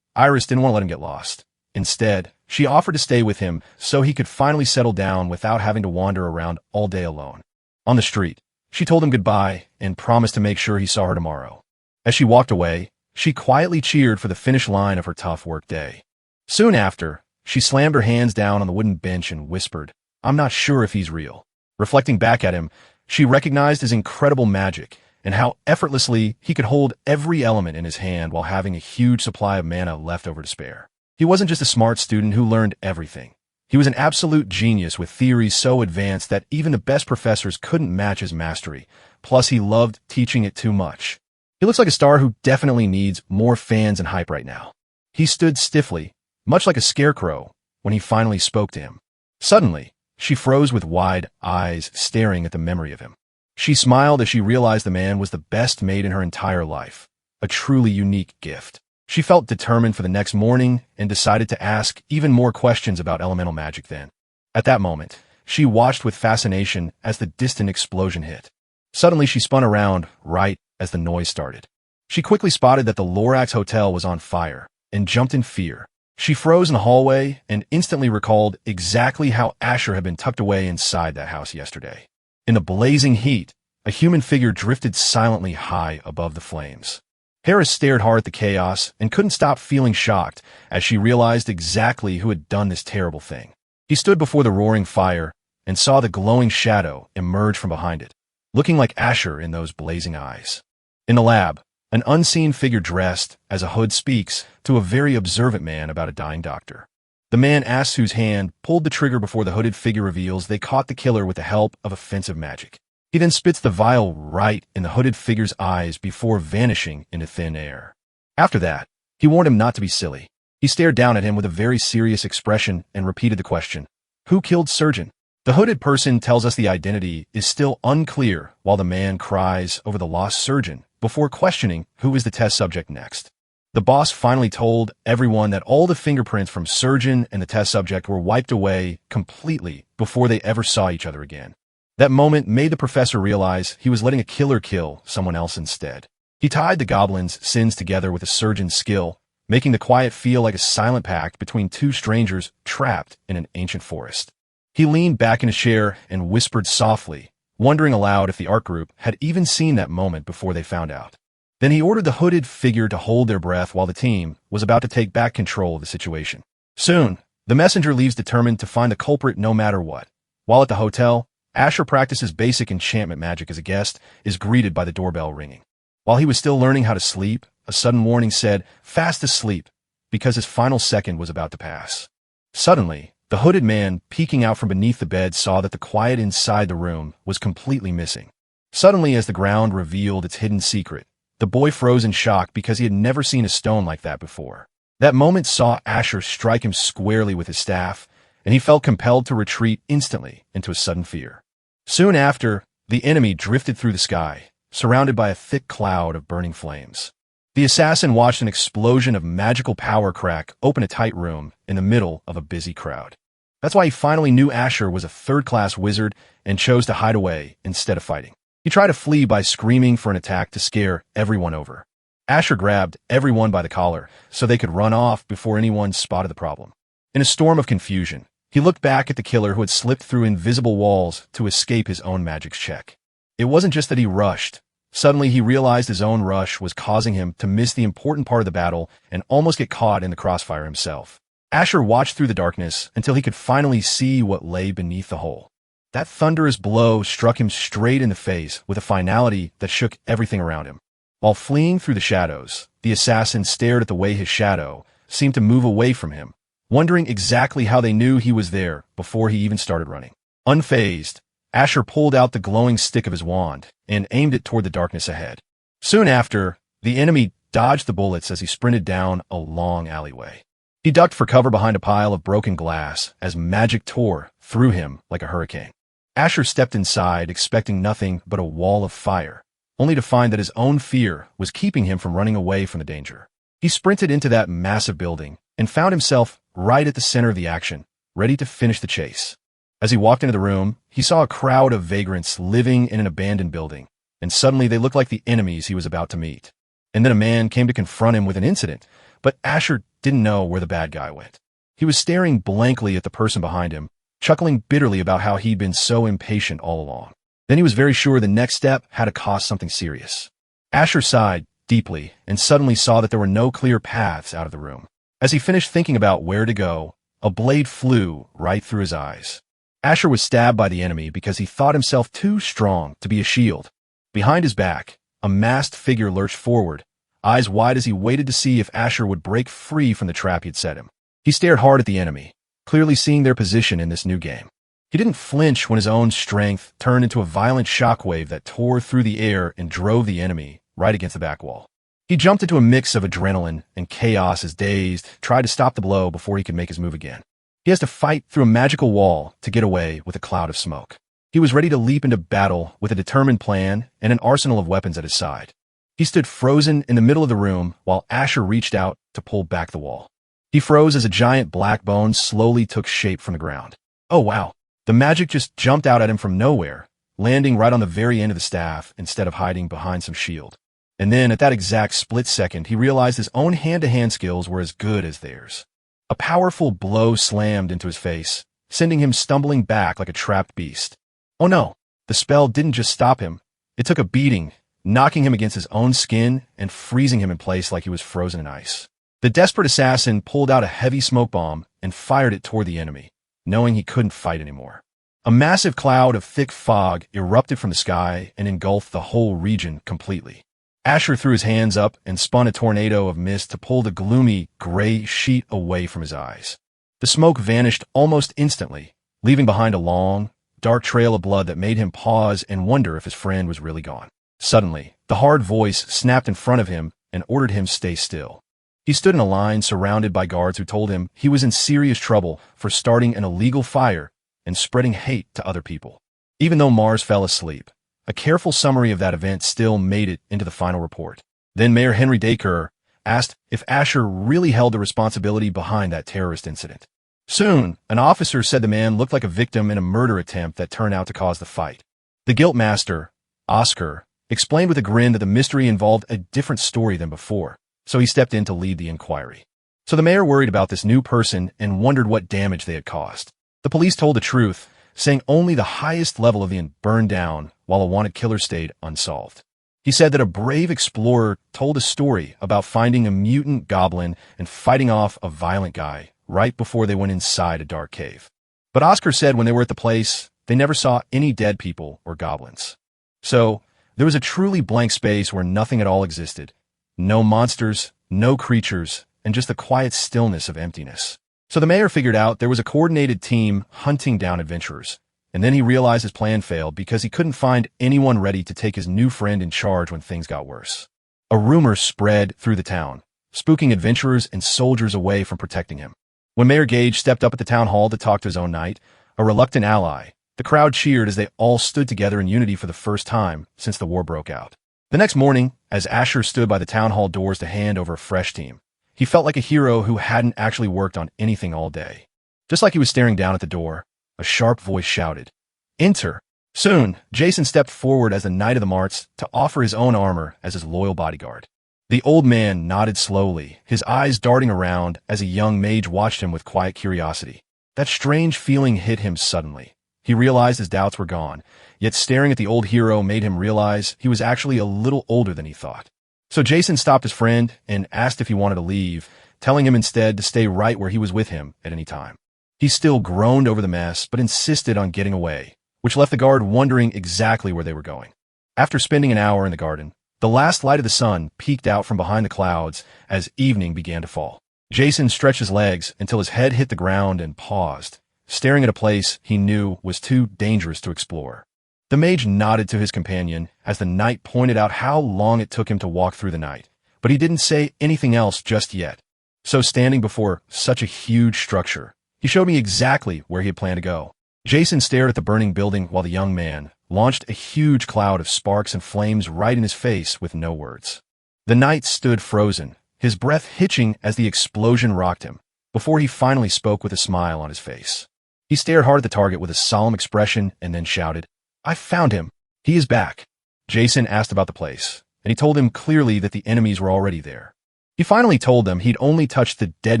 Iris didn't want to let him get lost. Instead, she offered to stay with him so he could finally settle down without having to wander around all day alone. On the street, she told him goodbye and promised to make sure he saw her tomorrow. As she walked away, she quietly cheered for the finish line of her tough work day. Soon after, she slammed her hands down on the wooden bench and whispered, "I'm not sure if he's real." Reflecting back at him, she recognized his incredible magic and how effortlessly he could hold every element in his hand while having a huge supply of mana left over to spare. He wasn't just a smart student who learned everything. He was an absolute genius with theories so advanced that even the best professors couldn't match his mastery. Plus, he loved teaching it too much. He looks like a star who definitely needs more fans and hype right now. He stood stiffly, much like a scarecrow, when he finally spoke to him. Suddenly, she froze with wide eyes staring at the memory of him. She smiled as she realized the man was the best mate in her entire life, a truly unique gift. She felt determined for the next morning and decided to ask even more questions about elemental magic then. At that moment, she watched with fascination as the distant explosion hit. Suddenly she spun around right as the noise started. She quickly spotted that the Lorax Hotel was on fire and jumped in fear. She froze in the hallway and instantly recalled exactly how Asher had been tucked away inside that house yesterday. In the blazing heat, a human figure drifted silently high above the flames. Harris stared hard at the chaos and couldn't stop feeling shocked as she realized exactly who had done this terrible thing. He stood before the roaring fire and saw the glowing shadow emerge from behind it, looking like Asher in those blazing eyes. In the lab, an unseen figure dressed as a hood speaks to a very observant man about a dying doctor. The man asks whose hand pulled the trigger before the hooded figure reveals they caught the killer with the help of offensive magic. He then spits the vial right in the hooded figure's eyes before vanishing into thin air. After that, he warned him not to be silly. He stared down at him with a very serious expression and repeated the question, "Who killed Surgeon?" The hooded person tells us the identity is still unclear while the man cries over the lost surgeon before questioning who is the test subject next. The boss finally told everyone that all the fingerprints from Surgeon and the test subject were wiped away completely before they ever saw each other again. That moment made the professor realize he was letting a killer kill someone else instead. He tied the goblin's sins together with the surgeon's skill, making the quiet feel like a silent pact between two strangers trapped in an ancient forest. He leaned back in a chair and whispered softly, wondering aloud if the art group had even seen that moment before they found out. Then he ordered the hooded figure to hold their breath while the team was about to take back control of the situation. Soon, the messenger leaves determined to find the culprit no matter what. While at the hotel, Asher practices basic enchantment magic as a guest is greeted by the doorbell ringing. While he was still learning how to sleep, a sudden warning said, "Fast asleep," because his final second was about to pass. Suddenly, the hooded man peeking out from beneath the bed saw that the quiet inside the room was completely missing. Suddenly, as the ground revealed its hidden secret, the boy froze in shock because he had never seen a stone like that before. That moment saw Asher strike him squarely with his staff, and he felt compelled to retreat instantly into a sudden fear. Soon after, the enemy drifted through the sky, surrounded by a thick cloud of burning flames. The assassin watched an explosion of magical power crack open a tight room in the middle of a busy crowd. That's why he finally knew Asher was a third-class wizard and chose to hide away instead of fighting. He tried to flee by screaming for an attack to scare everyone over. Asher grabbed everyone by the collar so they could run off before anyone spotted the problem. In a storm of confusion, he looked back at the killer who had slipped through invisible walls to escape his own magic's check. It wasn't just that he rushed. Suddenly, he realized his own rush was causing him to miss the important part of the battle and almost get caught in the crossfire himself. Asher watched through the darkness until he could finally see what lay beneath the hole. That thunderous blow struck him straight in the face with a finality that shook everything around him. While fleeing through the shadows, the assassin stared at the way his shadow seemed to move away from him, wondering exactly how they knew he was there before he even started running. Unfazed, Asher pulled out the glowing stick of his wand and aimed it toward the darkness ahead. Soon after, the enemy dodged the bullets as he sprinted down a long alleyway. He ducked for cover behind a pile of broken glass as magic tore through him like a hurricane. Asher stepped inside, expecting nothing but a wall of fire, only to find that his own fear was keeping him from running away from the danger. He sprinted into that massive building and found himself right at the center of the action, ready to finish the chase. As he walked into the room, he saw a crowd of vagrants living in an abandoned building, and suddenly they looked like the enemies he was about to meet. And then a man came to confront him with an incident, but Asher didn't know where the bad guy went. He was staring blankly at the person behind him, chuckling bitterly about how he'd been so impatient all along. Then he was very sure the next step had to cost something serious. Asher sighed deeply and suddenly saw that there were no clear paths out of the room. As he finished thinking about where to go, a blade flew right through his eyes. Asher was stabbed by the enemy because he thought himself too strong to be a shield. Behind his back, a masked figure lurched forward, eyes wide as he waited to see if Asher would break free from the trap he'd set him. He stared hard at the enemy, clearly seeing their position in this new game. He didn't flinch when his own strength turned into a violent shockwave that tore through the air and drove the enemy right against the back wall. He jumped into a mix of adrenaline and chaos as Dazed tried to stop the blow before he could make his move again. He has to fight through a magical wall to get away with a cloud of smoke. He was ready to leap into battle with a determined plan and an arsenal of weapons at his side. He stood frozen in the middle of the room while Asher reached out to pull back the wall. He froze as a giant black bone slowly took shape from the ground. Oh wow, the magic just jumped out at him from nowhere, landing right on the very end of the staff instead of hiding behind some shield. And then, at that exact split second, he realized his own hand-to-hand skills were as good as theirs. A powerful blow slammed into his face, sending him stumbling back like a trapped beast. Oh no, the spell didn't just stop him. It took a beating, knocking him against his own skin and freezing him in place like he was frozen in ice. The desperate assassin pulled out a heavy smoke bomb and fired it toward the enemy, knowing he couldn't fight anymore. A massive cloud of thick fog erupted from the sky and engulfed the whole region completely. Asher threw his hands up and spun a tornado of mist to pull the gloomy, gray sheet away from his eyes. The smoke vanished almost instantly, leaving behind a long, dark trail of blood that made him pause and wonder if his friend was really gone. Suddenly, the hard voice snapped in front of him and ordered him stay still. He stood in a line surrounded by guards who told him he was in serious trouble for starting an illegal fire and spreading hate to other people. Even though Mars fell asleep, a careful summary of that event still made it into the final report. Then Mayor Henry Dacre asked if Asher really held the responsibility behind that terrorist incident. Soon, an officer said the man looked like a victim in a murder attempt that turned out to cause the fight. The Guiltmaster, Oscar, explained with a grin that the mystery involved a different story than before, so he stepped in to lead the inquiry. So the mayor worried about this new person and wondered what damage they had caused. The police told the truth, saying only the highest level of the inn burned down while a wanted killer stayed unsolved. He said that a brave explorer told a story about finding a mutant goblin and fighting off a violent guy right before they went inside a dark cave. But Oscar said when they were at the place, they never saw any dead people or goblins. So there was a truly blank space where nothing at all existed. No monsters, no creatures, and just the quiet stillness of emptiness. So the mayor figured out there was a coordinated team hunting down adventurers, and then he realized his plan failed because he couldn't find anyone ready to take his new friend in charge when things got worse. A rumor spread through the town, spooking adventurers and soldiers away from protecting him. When Mayor Gage stepped up at the town hall to talk to his own knight, a reluctant ally, the crowd cheered as they all stood together in unity for the first time since the war broke out. The next morning, as Asher stood by the town hall doors to hand over a fresh team, he felt like a hero who hadn't actually worked on anything all day. Just like he was staring down at the door, a sharp voice shouted, "Enter!" Soon, Jason stepped forward as the Knight of the Marts to offer his own armor as his loyal bodyguard. The old man nodded slowly, his eyes darting around as a young mage watched him with quiet curiosity. That strange feeling hit him suddenly. He realized his doubts were gone, yet staring at the old hero made him realize he was actually a little older than he thought. So Jason stopped his friend and asked if he wanted to leave, telling him instead to stay right where he was with him at any time. He still groaned over the mess, but insisted on getting away, which left the guard wondering exactly where they were going. After spending an hour in the garden, the last light of the sun peeked out from behind the clouds as evening began to fall. Jason stretched his legs until his head hit the ground and paused, staring at a place he knew was too dangerous to explore. The mage nodded to his companion as the knight pointed out how long it took him to walk through the night, but he didn't say anything else just yet. So standing before such a huge structure, he showed me exactly where he had planned to go. Jason stared at the burning building while the young man launched a huge cloud of sparks and flames right in his face with no words. The knight stood frozen, his breath hitching as the explosion rocked him, before he finally spoke with a smile on his face. He stared hard at the target with a solemn expression and then shouted, "I found him. He is back." Jason asked about the place, and he told him clearly that the enemies were already there. He finally told them he'd only touched the dead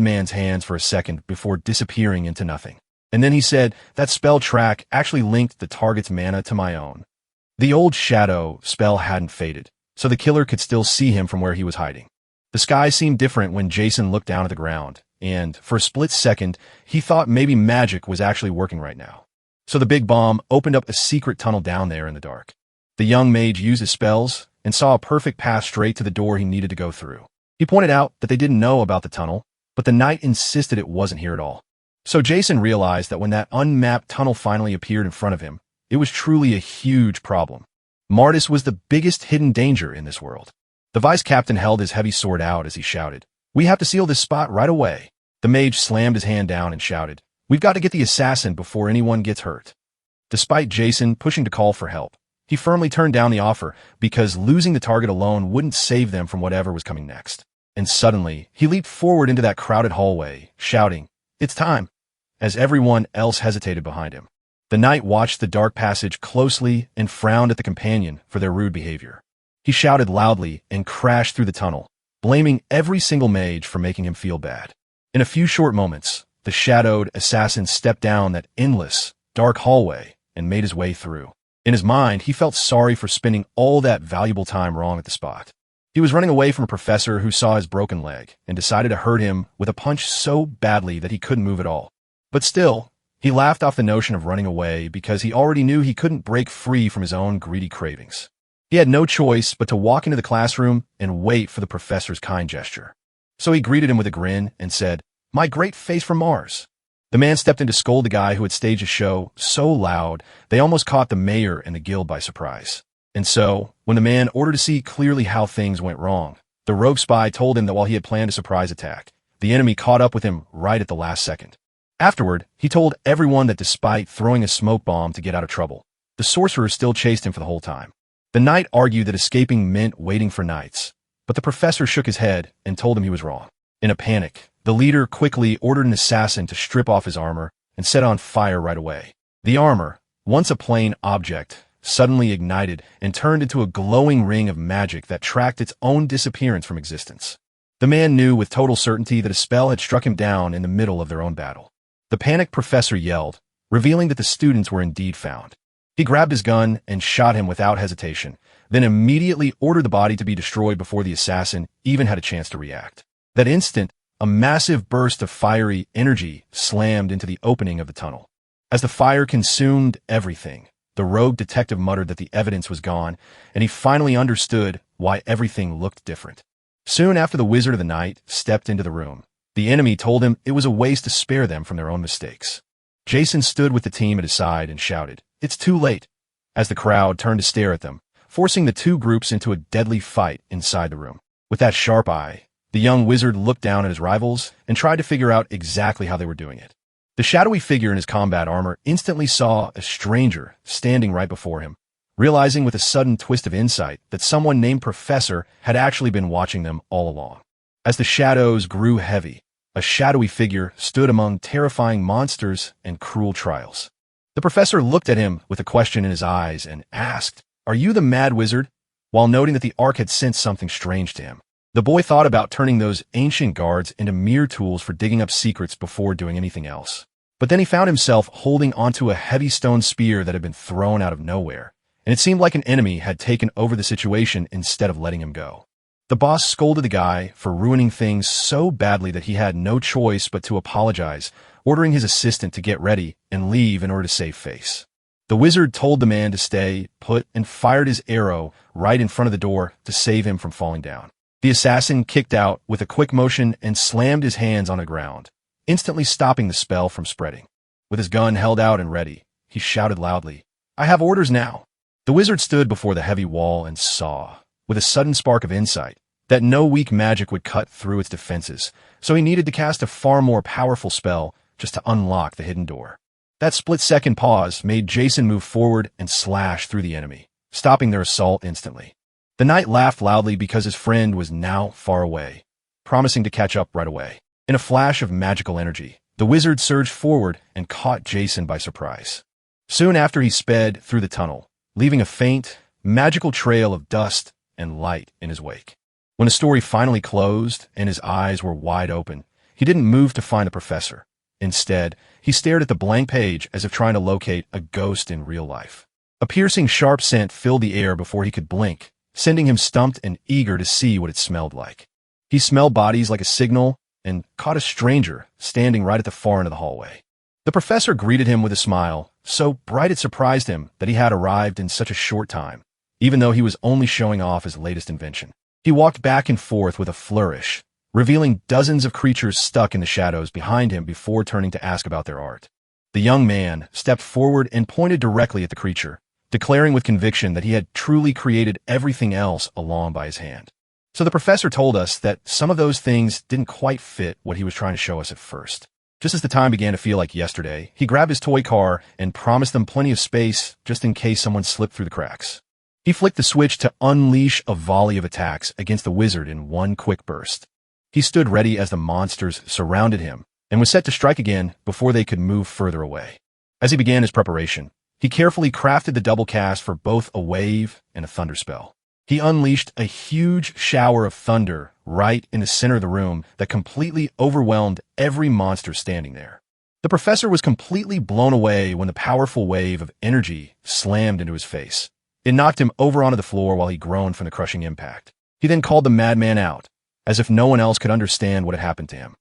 man's hands for a second before disappearing into nothing. And then he said that spell track actually linked the target's mana to my own. The old shadow spell hadn't faded, so the killer could still see him from where he was hiding. The sky seemed different when Jason looked down at the ground, and for a split second, he thought maybe magic was actually working right now. So the big bomb opened up a secret tunnel down there in the dark. The young mage used his spells, and saw a perfect path straight to the door he needed to go through. He pointed out that they didn't know about the tunnel, but the knight insisted it wasn't here at all. So Jason realized that when that unmapped tunnel finally appeared in front of him, it was truly a huge problem. Martis was the biggest hidden danger in this world. The vice captain held his heavy sword out as he shouted, "We have to seal this spot right away." The mage slammed his hand down and shouted, "We've got to get the assassin before anyone gets hurt." Despite Jason pushing to call for help, he firmly turned down the offer because losing the target alone wouldn't save them from whatever was coming next. And suddenly, he leaped forward into that crowded hallway, shouting, "It's time!" as everyone else hesitated behind him. The knight watched the dark passage closely and frowned at the companion for their rude behavior. He shouted loudly and crashed through the tunnel, blaming every single mage for making him feel bad. In a few short moments, the shadowed assassin stepped down that endless, dark hallway and made his way through. In his mind, he felt sorry for spending all that valuable time wrong at the spot. He was running away from a professor who saw his broken leg and decided to hurt him with a punch so badly that he couldn't move at all. But still, he laughed off the notion of running away because he already knew he couldn't break free from his own greedy cravings. He had no choice but to walk into the classroom and wait for the professor's kind gesture. So he greeted him with a grin and said, "My great face from Mars." The man stepped in to scold the guy who had staged a show so loud they almost caught the mayor and the guild by surprise. And so, when the man ordered to see clearly how things went wrong, the rogue spy told him that while he had planned a surprise attack, the enemy caught up with him right at the last second. Afterward, he told everyone that despite throwing a smoke bomb to get out of trouble, the sorcerer still chased him for the whole time. The knight argued that escaping meant waiting for nights, but the professor shook his head and told him he was wrong. In a panic, the leader quickly ordered an assassin to strip off his armor and set on fire right away. The armor, once a plain object, suddenly ignited and turned into a glowing ring of magic that tracked its own disappearance from existence. The man knew with total certainty that a spell had struck him down in the middle of their own battle. The panicked professor yelled, revealing that the students were indeed found. He grabbed his gun and shot him without hesitation, then immediately ordered the body to be destroyed before the assassin even had a chance to react. That instant, a massive burst of fiery energy slammed into the opening of the tunnel. As the fire consumed everything, the rogue detective muttered that the evidence was gone, and he finally understood why everything looked different. Soon after the Wizard of the Night stepped into the room, the enemy told him it was a waste to spare them from their own mistakes. Jason stood with the team at his side and shouted, "It's too late," as the crowd turned to stare at them, forcing the two groups into a deadly fight inside the room. With that sharp eye, the young wizard looked down at his rivals and tried to figure out exactly how they were doing it. The shadowy figure in his combat armor instantly saw a stranger standing right before him, realizing with a sudden twist of insight that someone named Professor had actually been watching them all along. As the shadows grew heavy, a shadowy figure stood among terrifying monsters and cruel trials. The professor looked at him with a question in his eyes and asked, "Are you the mad wizard?" while noting that the Ark had sensed something strange to him. The boy thought about turning those ancient guards into mere tools for digging up secrets before doing anything else. But then he found himself holding onto a heavy stone spear that had been thrown out of nowhere, and it seemed like an enemy had taken over the situation instead of letting him go. The boss scolded the guy for ruining things so badly that he had no choice but to apologize, ordering his assistant to get ready and leave in order to save face. The wizard told the man to stay put and fired his arrow right in front of the door to save him from falling down. The assassin kicked out with a quick motion and slammed his hands on the ground, instantly stopping the spell from spreading. With his gun held out and ready, he shouted loudly, "I have orders now." The wizard stood before the heavy wall and saw, with a sudden spark of insight, that no weak magic would cut through its defenses, so he needed to cast a far more powerful spell just to unlock the hidden door. That split-second pause made Jason move forward and slash through the enemy, stopping their assault instantly. The knight laughed loudly because his friend was now far away, promising to catch up right away. In a flash of magical energy, the wizard surged forward and caught Jason by surprise. Soon after, he sped through the tunnel, leaving a faint, magical trail of dust and light in his wake. When the story finally closed and his eyes were wide open, he didn't move to find the professor. Instead, he stared at the blank page as if trying to locate a ghost in real life. A piercing sharp scent filled the air before he could blink, sending him stumped and eager to see what it smelled like. He smelled bodies like a signal and caught a stranger standing right at the far end of the hallway. The professor greeted him with a smile, so bright it surprised him that he had arrived in such a short time, even though he was only showing off his latest invention. He walked back and forth with a flourish, revealing dozens of creatures stuck in the shadows behind him before turning to ask about their art. The young man stepped forward and pointed directly at the creature, declaring with conviction that he had truly created everything else along by his hand. So the professor told us that some of those things didn't quite fit what he was trying to show us at first. Just as the time began to feel like yesterday, he grabbed his toy car and promised them plenty of space just in case someone slipped through the cracks. He flicked the switch to unleash a volley of attacks against the wizard in one quick burst. He stood ready as the monsters surrounded him and was set to strike again before they could move further away. As he began his preparation, he carefully crafted the double cast for both a wave and a thunder spell. He unleashed a huge shower of thunder right in the center of the room that completely overwhelmed every monster standing there. The professor was completely blown away when the powerful wave of energy slammed into his face. It knocked him over onto the floor while he groaned from the crushing impact. He then called the madman out, as if no one else could understand what had happened to him.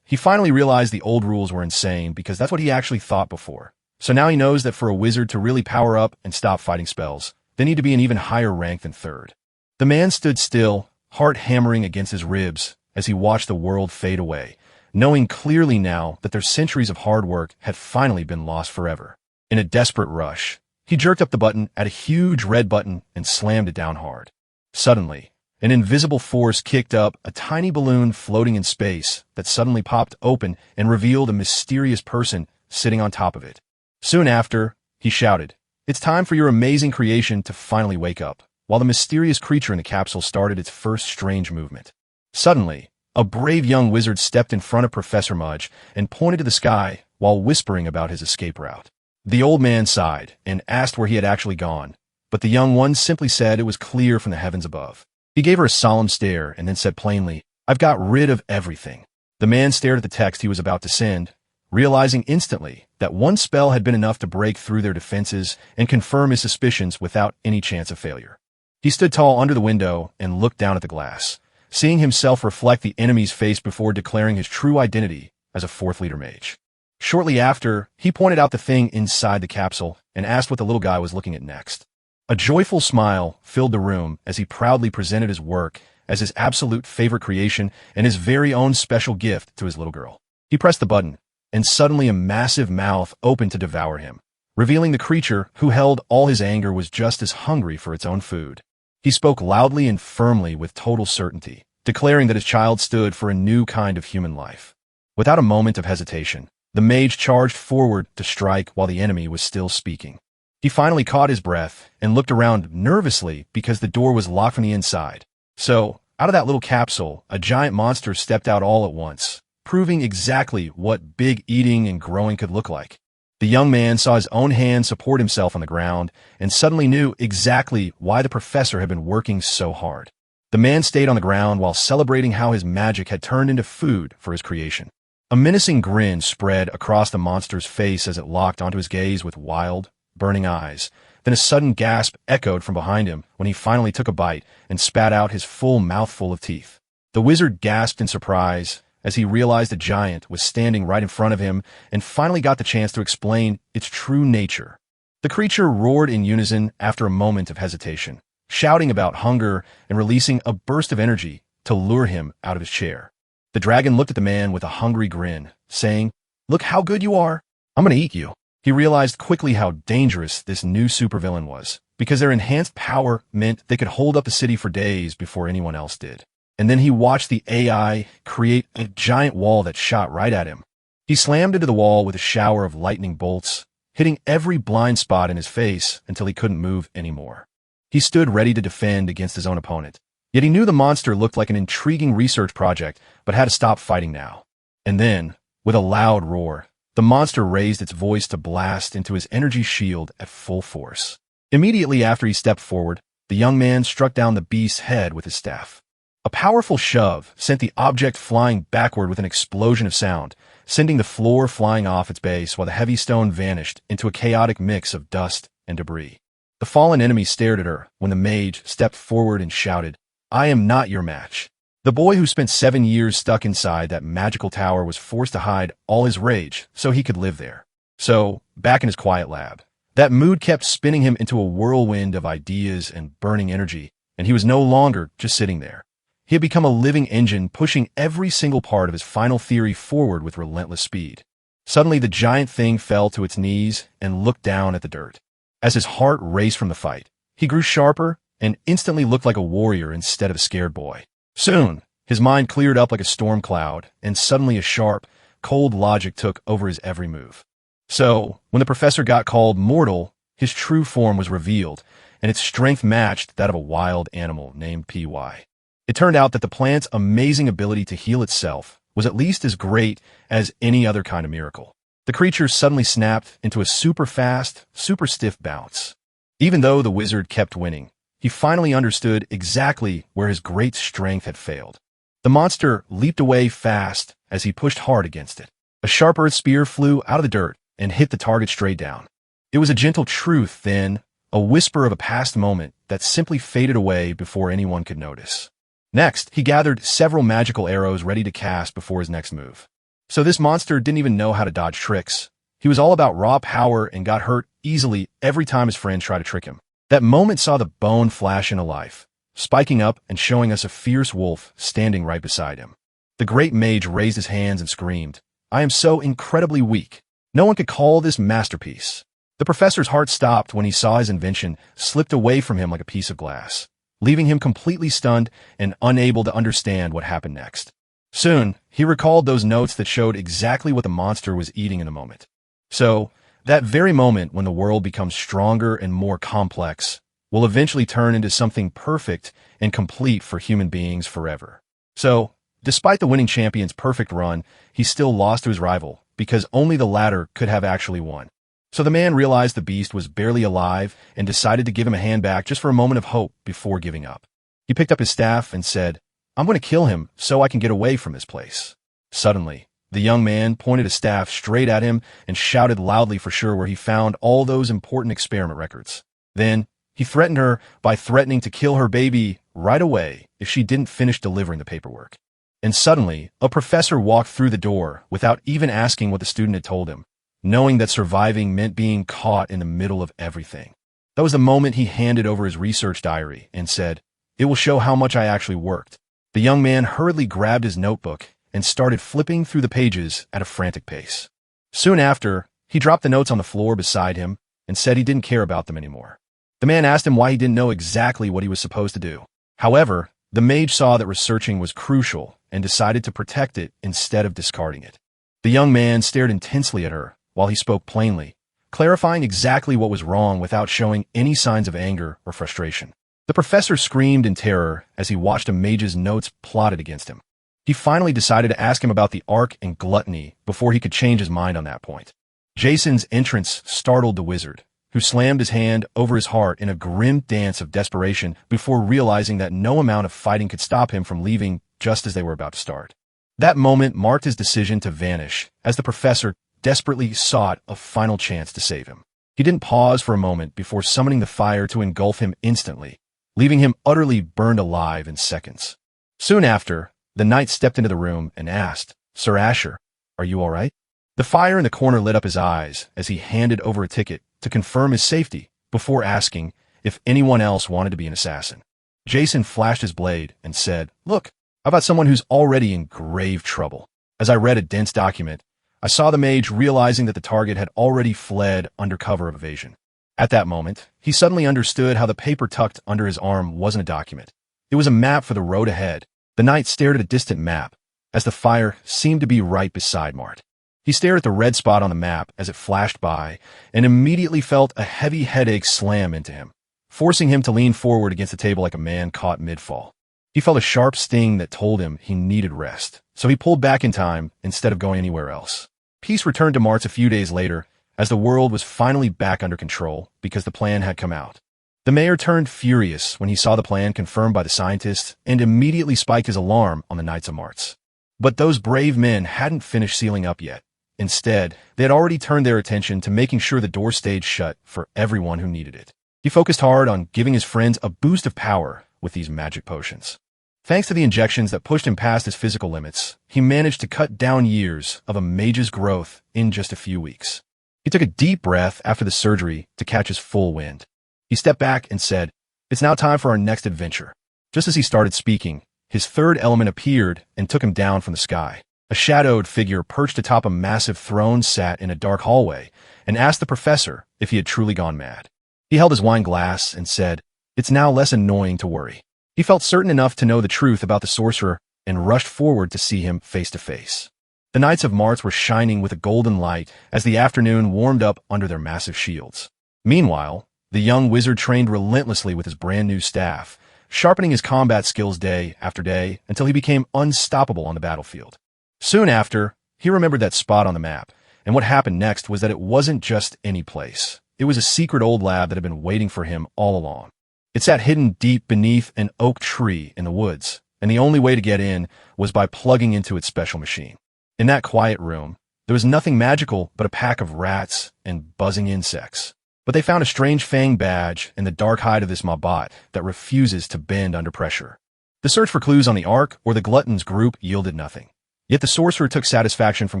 He finally realized the old rules were insane because that's what he actually thought before. So now he knows that for a wizard to really power up and stop fighting spells, they need to be an even higher rank than third. The man stood still, heart hammering against his ribs as he watched the world fade away, knowing clearly now that their centuries of hard work had finally been lost forever. In a desperate rush, he jerked up the button at a huge red button and slammed it down hard. Suddenly, an invisible force kicked up a tiny balloon floating in space that suddenly popped open and revealed a mysterious person sitting on top of it. Soon after, he shouted, "It's time for your amazing creation to finally wake up," while the mysterious creature in the capsule started its first strange movement. Suddenly, a brave young wizard stepped in front of Professor Mudge and pointed to the sky while whispering about his escape route. The old man sighed and asked where he had actually gone, but the young one simply said it was clear from the heavens above. He gave her a solemn stare and then said plainly, "I've got rid of everything." The man stared at the text he was about to send, realizing instantly that one spell had been enough to break through their defenses and confirm his suspicions without any chance of failure. He stood tall under the window and looked down at the glass, seeing himself reflect the enemy's face before declaring his true identity as a fourth leader mage. Shortly after, he pointed out the thing inside the capsule and asked what the little guy was looking at next. A joyful smile filled the room as he proudly presented his work as his absolute favorite creation and his very own special gift to his little girl. He pressed the button, and suddenly a massive mouth opened to devour him, revealing the creature who held all his anger was just as hungry for its own food. He spoke loudly and firmly with total certainty, declaring that his child stood for a new kind of human life. Without a moment of hesitation, the mage charged forward to strike while the enemy was still speaking. He finally caught his breath and looked around nervously because the door was locked from the inside. So, out of that little capsule, a giant monster stepped out all at once, proving exactly what big eating and growing could look like. The young man saw his own hand support himself on the ground and suddenly knew exactly why the professor had been working so hard. The man stayed on the ground while celebrating how his magic had turned into food for his creation. A menacing grin spread across the monster's face as it locked onto his gaze with wild, burning eyes. Then a sudden gasp echoed from behind him when he finally took a bite and spat out his full mouthful of teeth. The wizard gasped in surprise as he realized the giant was standing right in front of him and finally got the chance to explain its true nature. The creature roared in unison after a moment of hesitation, shouting about hunger and releasing a burst of energy to lure him out of his chair. The dragon looked at the man with a hungry grin, saying, "Look how good you are. I'm going to eat you." He realized quickly how dangerous this new supervillain was, because their enhanced power meant they could hold up the city for days before anyone else did. And then he watched the AI create a giant wall that shot right at him. He slammed into the wall with a shower of lightning bolts, hitting every blind spot in his face until he couldn't move anymore. He stood ready to defend against his own opponent, yet he knew the monster looked like an intriguing research project but had to stop fighting now. And then, with a loud roar, the monster raised its voice to blast into his energy shield at full force. Immediately after he stepped forward, the young man struck down the beast's head with his staff. A powerful shove sent the object flying backward with an explosion of sound, sending the floor flying off its base while the heavy stone vanished into a chaotic mix of dust and debris. The fallen enemy stared at her when the mage stepped forward and shouted, "I am not your match." The boy who spent 7 years stuck inside that magical tower was forced to hide all his rage so he could live there. So, back in his quiet lab, That mood kept spinning him into a whirlwind of ideas and burning energy, and he was no longer just sitting there. He had become a living engine, pushing every single part of his final theory forward with relentless speed. Suddenly, the giant thing fell to its knees and looked down at the dirt. As his heart raced from the fight, he grew sharper and instantly looked like a warrior instead of a scared boy. Soon, his mind cleared up like a storm cloud, and suddenly a sharp, cold logic took over his every move. So, when the professor got called mortal, his true form was revealed, and its strength matched that of a wild animal named PY. It turned out that the plant's amazing ability to heal itself was at least as great as any other kind of miracle. The creature suddenly snapped into a super fast, super stiff bounce. Even though the wizard kept winning, he finally understood exactly where his great strength had failed. The monster leaped away fast as he pushed hard against it. A sharp earth spear flew out of the dirt and hit the target straight down. It was a gentle truth, then, a whisper of a past moment that simply faded away before anyone could notice. Next, he gathered several magical arrows ready to cast before his next move. So this monster didn't even know how to dodge tricks. He was all about raw power and got hurt easily every time his friends tried to trick him. That moment saw the bone flash into life, spiking up and showing us a fierce wolf standing right beside him. The great mage raised his hands and screamed, "I am so incredibly weak. No one could call this masterpiece." The professor's heart stopped when he saw his invention slipped away from him like a piece of glass, leaving him completely stunned and unable to understand what happened next. Soon, he recalled those notes that showed exactly what the monster was eating in a moment. So, that very moment when the world becomes stronger and more complex will eventually turn into something perfect and complete for human beings forever. So, despite the winning champion's perfect run, he still lost to his rival because only the latter could have actually won. So the man realized the beast was barely alive and decided to give him a hand back just for a moment of hope before giving up. He picked up his staff and said, "I'm going to kill him so I can get away from this place." Suddenly, the young man pointed a staff straight at him and shouted loudly for sure where he found all those important experiment records. Then, he threatened her by threatening to kill her baby right away if she didn't finish delivering the paperwork. And suddenly, a professor walked through the door without even asking what the student had told him, knowing that surviving meant being caught in the middle of everything. That was the moment he handed over his research diary and said, "It will show how much I actually worked." The young man hurriedly grabbed his notebook and started flipping through the pages at a frantic pace. Soon after, he dropped the notes on the floor beside him and said he didn't care about them anymore. The man asked him why he didn't know exactly what he was supposed to do. However, the mage saw that researching was crucial and decided to protect it instead of discarding it. The young man stared intensely at her while he spoke plainly, clarifying exactly what was wrong without showing any signs of anger or frustration. The professor screamed in terror as he watched a mage's notes plotted against him. He finally decided to ask him about the arc and gluttony before he could change his mind on that point. Jason's entrance startled the wizard, who slammed his hand over his heart in a grim dance of desperation before realizing that no amount of fighting could stop him from leaving just as they were about to start. That moment marked his decision to vanish as the professor desperately sought a final chance to save him. He didn't pause for a moment before summoning the fire to engulf him instantly, leaving him utterly burned alive in seconds. Soon after, the knight stepped into the room and asked, "Sir Asher, are you all right?" The fire in the corner lit up his eyes as he handed over a ticket to confirm his safety before asking if anyone else wanted to be an assassin. Jason flashed his blade and said, "Look, how about someone who's already in grave trouble?" As I read a dense document, I saw the mage realizing that the target had already fled under cover of evasion. At that moment, he suddenly understood how the paper tucked under his arm wasn't a document. It was a map for the road ahead. The knight stared at a distant map, as the fire seemed to be right beside Mart. He stared at the red spot on the map as it flashed by, and immediately felt a heavy headache slam into him, forcing him to lean forward against the table like a man caught mid-fall. He felt a sharp sting that told him he needed rest, so he pulled back in time instead of going anywhere else. Peace returned to Martz a few days later, as the world was finally back under control because the plan had come out. The mayor turned furious when he saw the plan confirmed by the scientists and immediately spiked his alarm on the Knights of Martz. But those brave men hadn't finished sealing up yet. Instead, they had already turned their attention to making sure the door stayed shut for everyone who needed it. He focused hard on giving his friends a boost of power with these magic potions. Thanks to the injections that pushed him past his physical limits, he managed to cut down years of a mage's growth in just a few weeks. He took a deep breath after the surgery to catch his full wind. He stepped back and said, "It's now time for our next adventure." Just as he started speaking, his third element appeared and took him down from the sky. A shadowed figure perched atop a massive throne sat in a dark hallway and asked the professor if he had truly gone mad. He held his wine glass and said, "It's now less annoying to worry." He felt certain enough to know the truth about the sorcerer and rushed forward to see him face to face. The Knights of Mars were shining with a golden light as the afternoon warmed up under their massive shields. Meanwhile, the young wizard trained relentlessly with his brand new staff, sharpening his combat skills day after day until he became unstoppable on the battlefield. Soon after, he remembered that spot on the map, and what happened next was that it wasn't just any place. It was a secret old lab that had been waiting for him all along. It sat hidden deep beneath an oak tree in the woods, and the only way to get in was by plugging into its special machine. In that quiet room, there was nothing magical but a pack of rats and buzzing insects. But they found a strange fang badge in the dark hide of this mobot that refuses to bend under pressure. The search for clues on the Ark or the Gluttons group yielded nothing. Yet the sorcerer took satisfaction from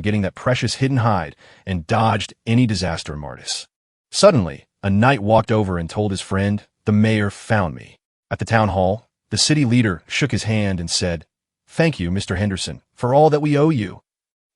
getting that precious hidden hide and dodged any disaster in Mardis. Suddenly, a knight walked over and told his friend, "The mayor found me." At the town hall, the city leader shook his hand and said, "Thank you, Mr. Henderson, for all that we owe you."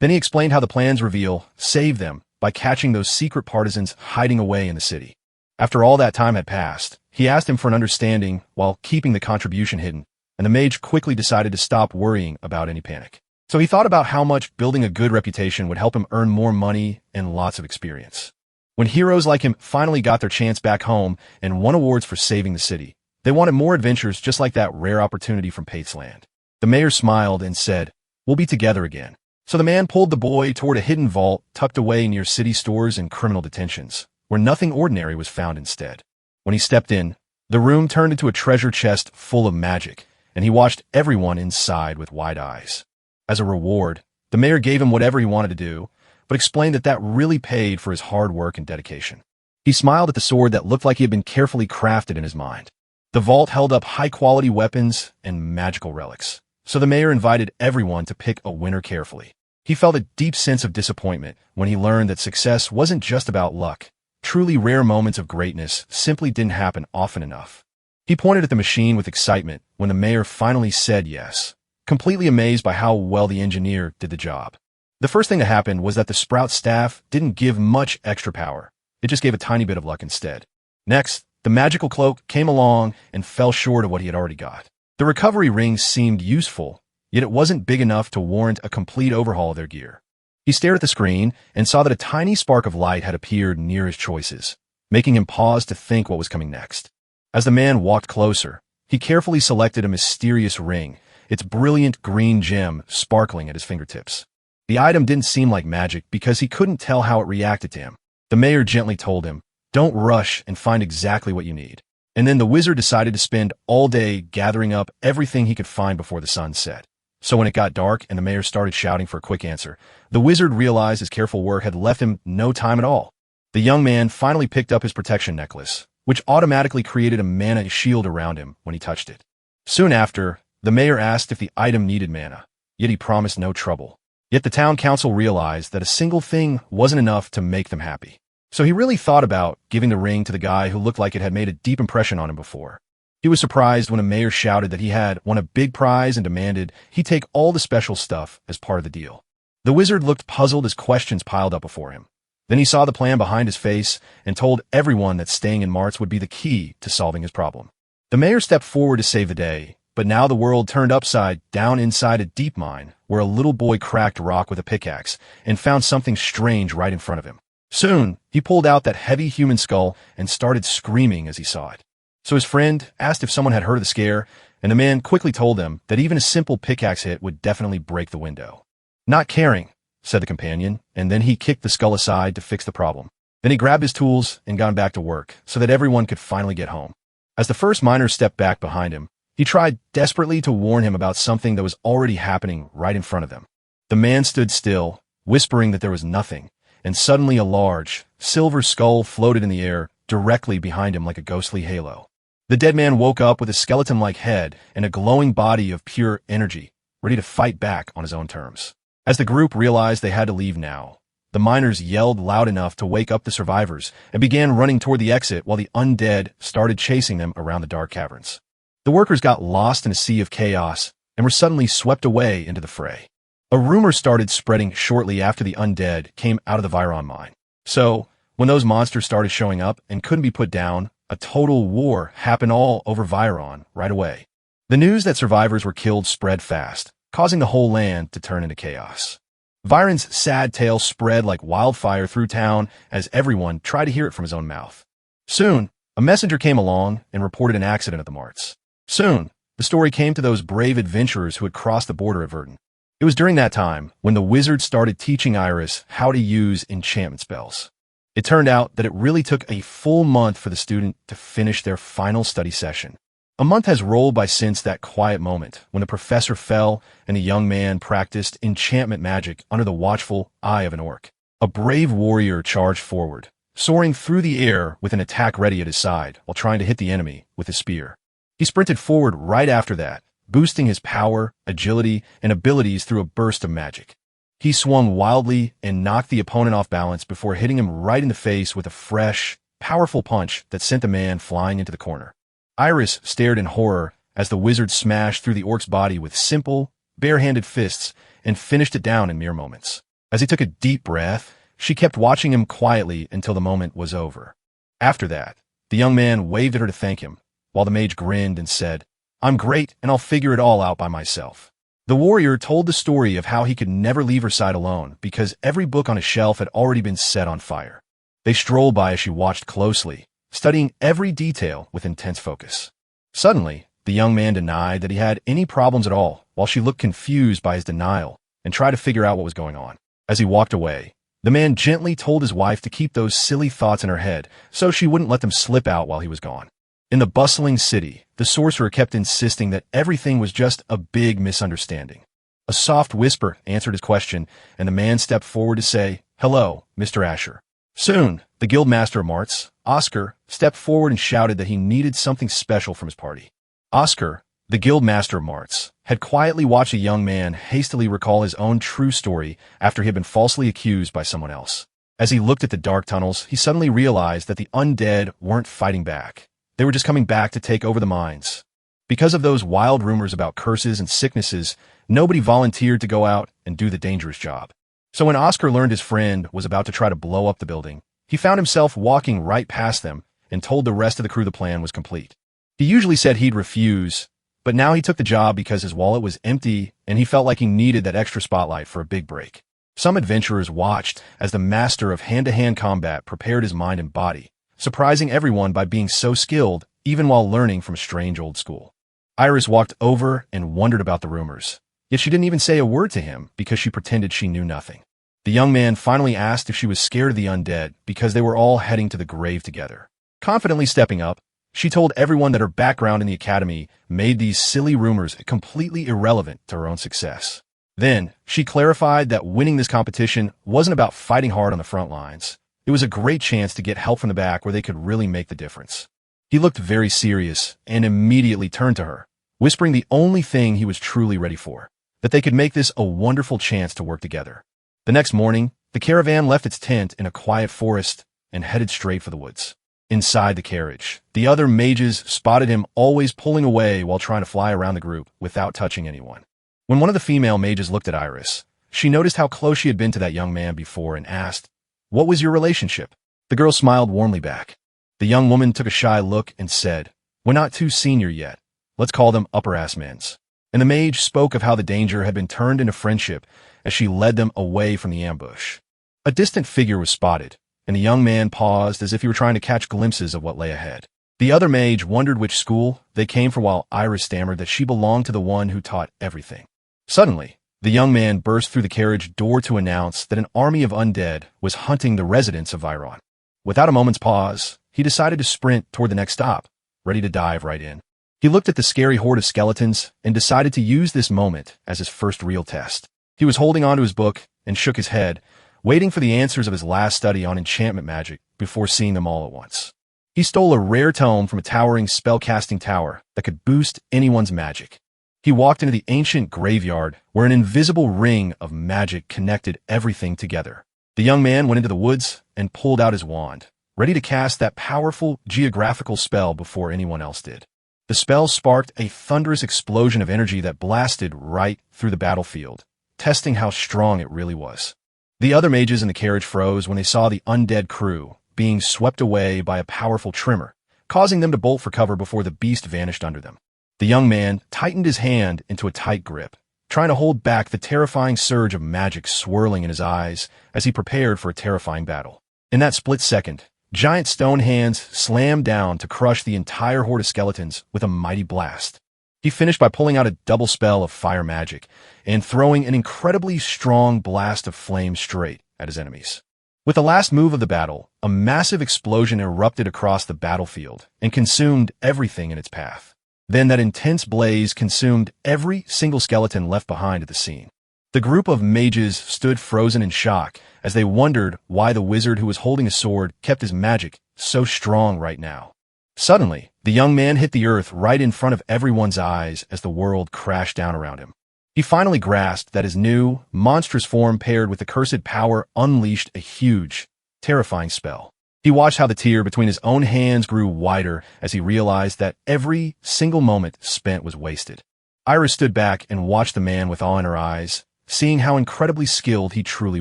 Then he explained how the plans reveal saved them by catching those secret partisans hiding away in the city. After all that time had passed, he asked him for an understanding while keeping the contribution hidden, and the mage quickly decided to stop worrying about any panic. So he thought about how much building a good reputation would help him earn more money and lots of experience. When heroes like him finally got their chance back home and won awards for saving the city, they wanted more adventures just like that rare opportunity from Pate's Land. The mayor smiled and said, "We'll be together again." So the man pulled the boy toward a hidden vault tucked away near city stores and criminal detentions, where nothing ordinary was found instead. When he stepped in, the room turned into a treasure chest full of magic, and he watched everyone inside with wide eyes. As a reward, the mayor gave him whatever he wanted to do, but explained that really paid for his hard work and dedication. He smiled at the sword that looked like he had been carefully crafted in his mind. The vault held up high-quality weapons and magical relics, so the mayor invited everyone to pick a winner carefully. He felt a deep sense of disappointment when he learned that success wasn't just about luck. Truly rare moments of greatness simply didn't happen often enough. He pointed at the machine with excitement when the mayor finally said yes, completely amazed by how well the engineer did the job. The first thing that happened was that the Sprout staff didn't give much extra power. It just gave a tiny bit of luck instead. Next, the magical cloak came along and fell short of what he had already got. The recovery ring seemed useful, yet it wasn't big enough to warrant a complete overhaul of their gear. He stared at the screen and saw that a tiny spark of light had appeared near his choices, making him pause to think what was coming next. As the man walked closer, he carefully selected a mysterious ring, its brilliant green gem sparkling at his fingertips. The item didn't seem like magic because he couldn't tell how it reacted to him. The mayor gently told him, "Don't rush and find exactly what you need." And then the wizard decided to spend all day gathering up everything he could find before the sun set. So when it got dark and the mayor started shouting for a quick answer, the wizard realized his careful work had left him no time at all. The young man finally picked up his protection necklace, which automatically created a mana shield around him when he touched it. Soon after, the mayor asked if the item needed mana, yet he promised no trouble. Yet the town council realized that a single thing wasn't enough to make them happy. So he really thought about giving the ring to the guy who looked like it had made a deep impression on him before. He was surprised when a mayor shouted that he had won a big prize and demanded he take all the special stuff as part of the deal. The wizard looked puzzled as questions piled up before him. Then he saw the plan behind his face and told everyone that staying in Marts would be the key to solving his problem. The mayor stepped forward to save the day, but now the world turned upside down inside a deep mine where a little boy cracked rock with a pickaxe and found something strange right in front of him. Soon, he pulled out that heavy human skull and started screaming as he saw it. So his friend asked if someone had heard of the scare, and the man quickly told them that even a simple pickaxe hit would definitely break the window. "Not caring," said the companion, and then he kicked the skull aside to fix the problem. Then he grabbed his tools and got back to work so that everyone could finally get home. As the first miner stepped back behind him, he tried desperately to warn him about something that was already happening right in front of them. The man stood still, whispering that there was nothing, and suddenly a large, silver skull floated in the air directly behind him like a ghostly halo. The dead man woke up with a skeleton-like head and a glowing body of pure energy, ready to fight back on his own terms. As the group realized they had to leave now, The miners yelled loud enough to wake up the survivors and began running toward the exit while the undead started chasing them around the dark caverns. The workers got lost in a sea of chaos and were suddenly swept away into the fray. A rumor started spreading shortly after the undead came out of the Viron mine. So, when those monsters started showing up and couldn't be put down, a total war happened all over Viron right away. The news that survivors were killed spread fast, causing the whole land to turn into chaos. Viron's sad tale spread like wildfire through town as everyone tried to hear it from his own mouth. Soon, a messenger came along and reported an accident at the marts. Soon, the story came to those brave adventurers who had crossed the border at Verdun. It was during that time when the wizard started teaching Iris how to use enchantment spells. It turned out that it really took a full month for the student to finish their final study session. A month has rolled by since that quiet moment when the professor fell and the young man practiced enchantment magic under the watchful eye of an orc. A brave warrior charged forward, soaring through the air with an attack ready at his side while trying to hit the enemy with his spear. He sprinted forward right after that, boosting his power, agility, and abilities through a burst of magic. He swung wildly and knocked the opponent off balance before hitting him right in the face with a fresh, powerful punch that sent the man flying into the corner. Iris stared in horror as the wizard smashed through the orc's body with simple, bare-handed fists and finished it down in mere moments. As he took a deep breath, she kept watching him quietly until the moment was over. After that, the young man waved at her to thank him, while the mage grinned and said, "I'm great, and I'll figure it all out by myself." The warrior told the story of how he could never leave her side alone because every book on a shelf had already been set on fire. They strolled by as she watched closely, studying every detail with intense focus. Suddenly, the young man denied that he had any problems at all, while she looked confused by his denial and tried to figure out what was going on. As he walked away, the man gently told his wife to keep those silly thoughts in her head so she wouldn't let them slip out while he was gone. In the bustling city, the sorcerer kept insisting that everything was just a big misunderstanding. A soft whisper answered his question, and the man stepped forward to say, "Hello, Mr. Asher." Soon, the guildmaster of Marts, Oscar, stepped forward and shouted that he needed something special from his party. Oscar, the guildmaster of Marts, had quietly watched a young man hastily recall his own true story after he had been falsely accused by someone else. As he looked at the dark tunnels, he suddenly realized that the undead weren't fighting back. They were just coming back to take over the mines. Because of those wild rumors about curses and sicknesses, nobody volunteered to go out and do the dangerous job. So when Oscar learned his friend was about to try to blow up the building, he found himself walking right past them and told the rest of the crew the plan was complete. He usually said he'd refuse, but now he took the job because his wallet was empty and he felt like he needed that extra spotlight for a big break. Some adventurers watched as the master of hand-to-hand combat prepared his mind and body, surprising everyone by being so skilled even while learning from a strange old school. Iris walked over and wondered about the rumors, yet she didn't even say a word to him because she pretended she knew nothing. The young man finally asked if she was scared of the undead because they were all heading to the grave together. Confidently stepping up, she told everyone that her background in the academy made these silly rumors completely irrelevant to her own success. Then, she clarified that winning this competition wasn't about fighting hard on the front lines. It was a great chance to get help from the back where they could really make the difference. He looked very serious and immediately turned to her, whispering the only thing he was truly ready for, that they could make this a wonderful chance to work together. The next morning, the caravan left its tent in a quiet forest and headed straight for the woods. Inside the carriage, the other mages spotted him always pulling away while trying to fly around the group without touching anyone. When one of the female mages looked at Iris, she noticed how close she had been to that young man before and asked, "What was your relationship?" The girl smiled warmly back. The young woman took a shy look and said, "We're not too senior yet. Let's call them upper-ass men's." And the mage spoke of how the danger had been turned into friendship as she led them away from the ambush. A distant figure was spotted, and the young man paused as if he were trying to catch glimpses of what lay ahead. The other mage wondered which school they came from while Iris stammered that she belonged to the one who taught everything. Suddenly, the young man burst through the carriage door to announce that an army of undead was hunting the residents of Viron. Without a moment's pause, he decided to sprint toward the next stop, ready to dive right in. He looked at the scary horde of skeletons and decided to use this moment as his first real test. He was holding onto his book and shook his head, waiting for the answers of his last study on enchantment magic before seeing them all at once. He stole a rare tome from a towering spell-casting tower that could boost anyone's magic. He walked into the ancient graveyard where an invisible ring of magic connected everything together. The young man went into the woods and pulled out his wand, ready to cast that powerful geographical spell before anyone else did. The spell sparked a thunderous explosion of energy that blasted right through the battlefield, testing how strong it really was. The other mages in the carriage froze when they saw the undead crew being swept away by a powerful tremor, causing them to bolt for cover before the beast vanished under them. The young man tightened his hand into a tight grip, trying to hold back the terrifying surge of magic swirling in his eyes as he prepared for a terrifying battle. In that split second, giant stone hands slammed down to crush the entire horde of skeletons with a mighty blast. He finished by pulling out a double spell of fire magic and throwing an incredibly strong blast of flame straight at his enemies. With the last move of the battle, a massive explosion erupted across the battlefield and consumed everything in its path. Then that intense blaze consumed every single skeleton left behind at the scene. The group of mages stood frozen in shock as they wondered why the wizard who was holding a sword kept his magic so strong right now. Suddenly, the young man hit the earth right in front of everyone's eyes as the world crashed down around him. He finally grasped that his new, monstrous form paired with the cursed power unleashed a huge, terrifying spell. He watched how the tear between his own hands grew wider as he realized that every single moment spent was wasted. Iris stood back and watched the man with awe in her eyes, seeing how incredibly skilled he truly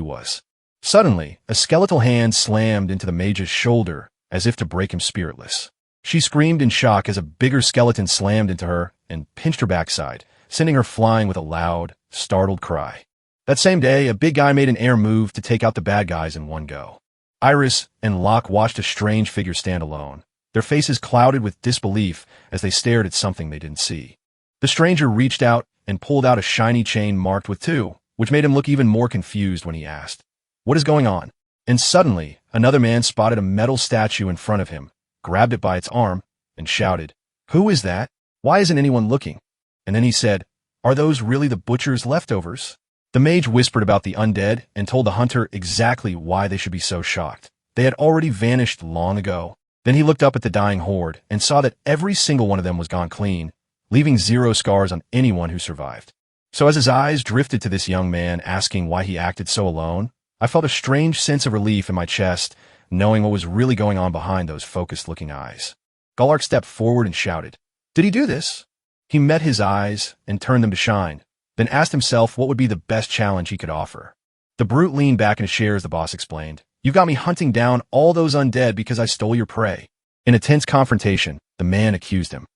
was. Suddenly, a skeletal hand slammed into the mage's shoulder as if to break him spiritless. She screamed in shock as a bigger skeleton slammed into her and pinched her backside, sending her flying with a loud, startled cry. That same day, a big guy made an air move to take out the bad guys in one go. Iris and Locke watched a strange figure stand alone, their faces clouded with disbelief as they stared at something they didn't see. The stranger reached out and pulled out a shiny chain marked with 2, which made him look even more confused when he asked, "What is going on?" And suddenly, another man spotted a metal statue in front of him, grabbed it by its arm, and shouted, "Who is that? Why isn't anyone looking?" And then he said, "Are those really the butcher's leftovers?" The mage whispered about the undead and told the hunter exactly why they should be so shocked. They had already vanished long ago. Then he looked up at the dying horde and saw that every single one of them was gone clean, leaving 0 scars on anyone who survived. So as his eyes drifted to this young man asking why he acted so alone, I felt a strange sense of relief in my chest, knowing what was really going on behind those focused-looking eyes. Galark stepped forward and shouted, "Did he do this?" He met his eyes and turned them to shine, then asked himself what would be the best challenge he could offer. The brute leaned back in his chair as the boss explained, "You've got me hunting down all those undead because I stole your prey." In a tense confrontation, the man accused him,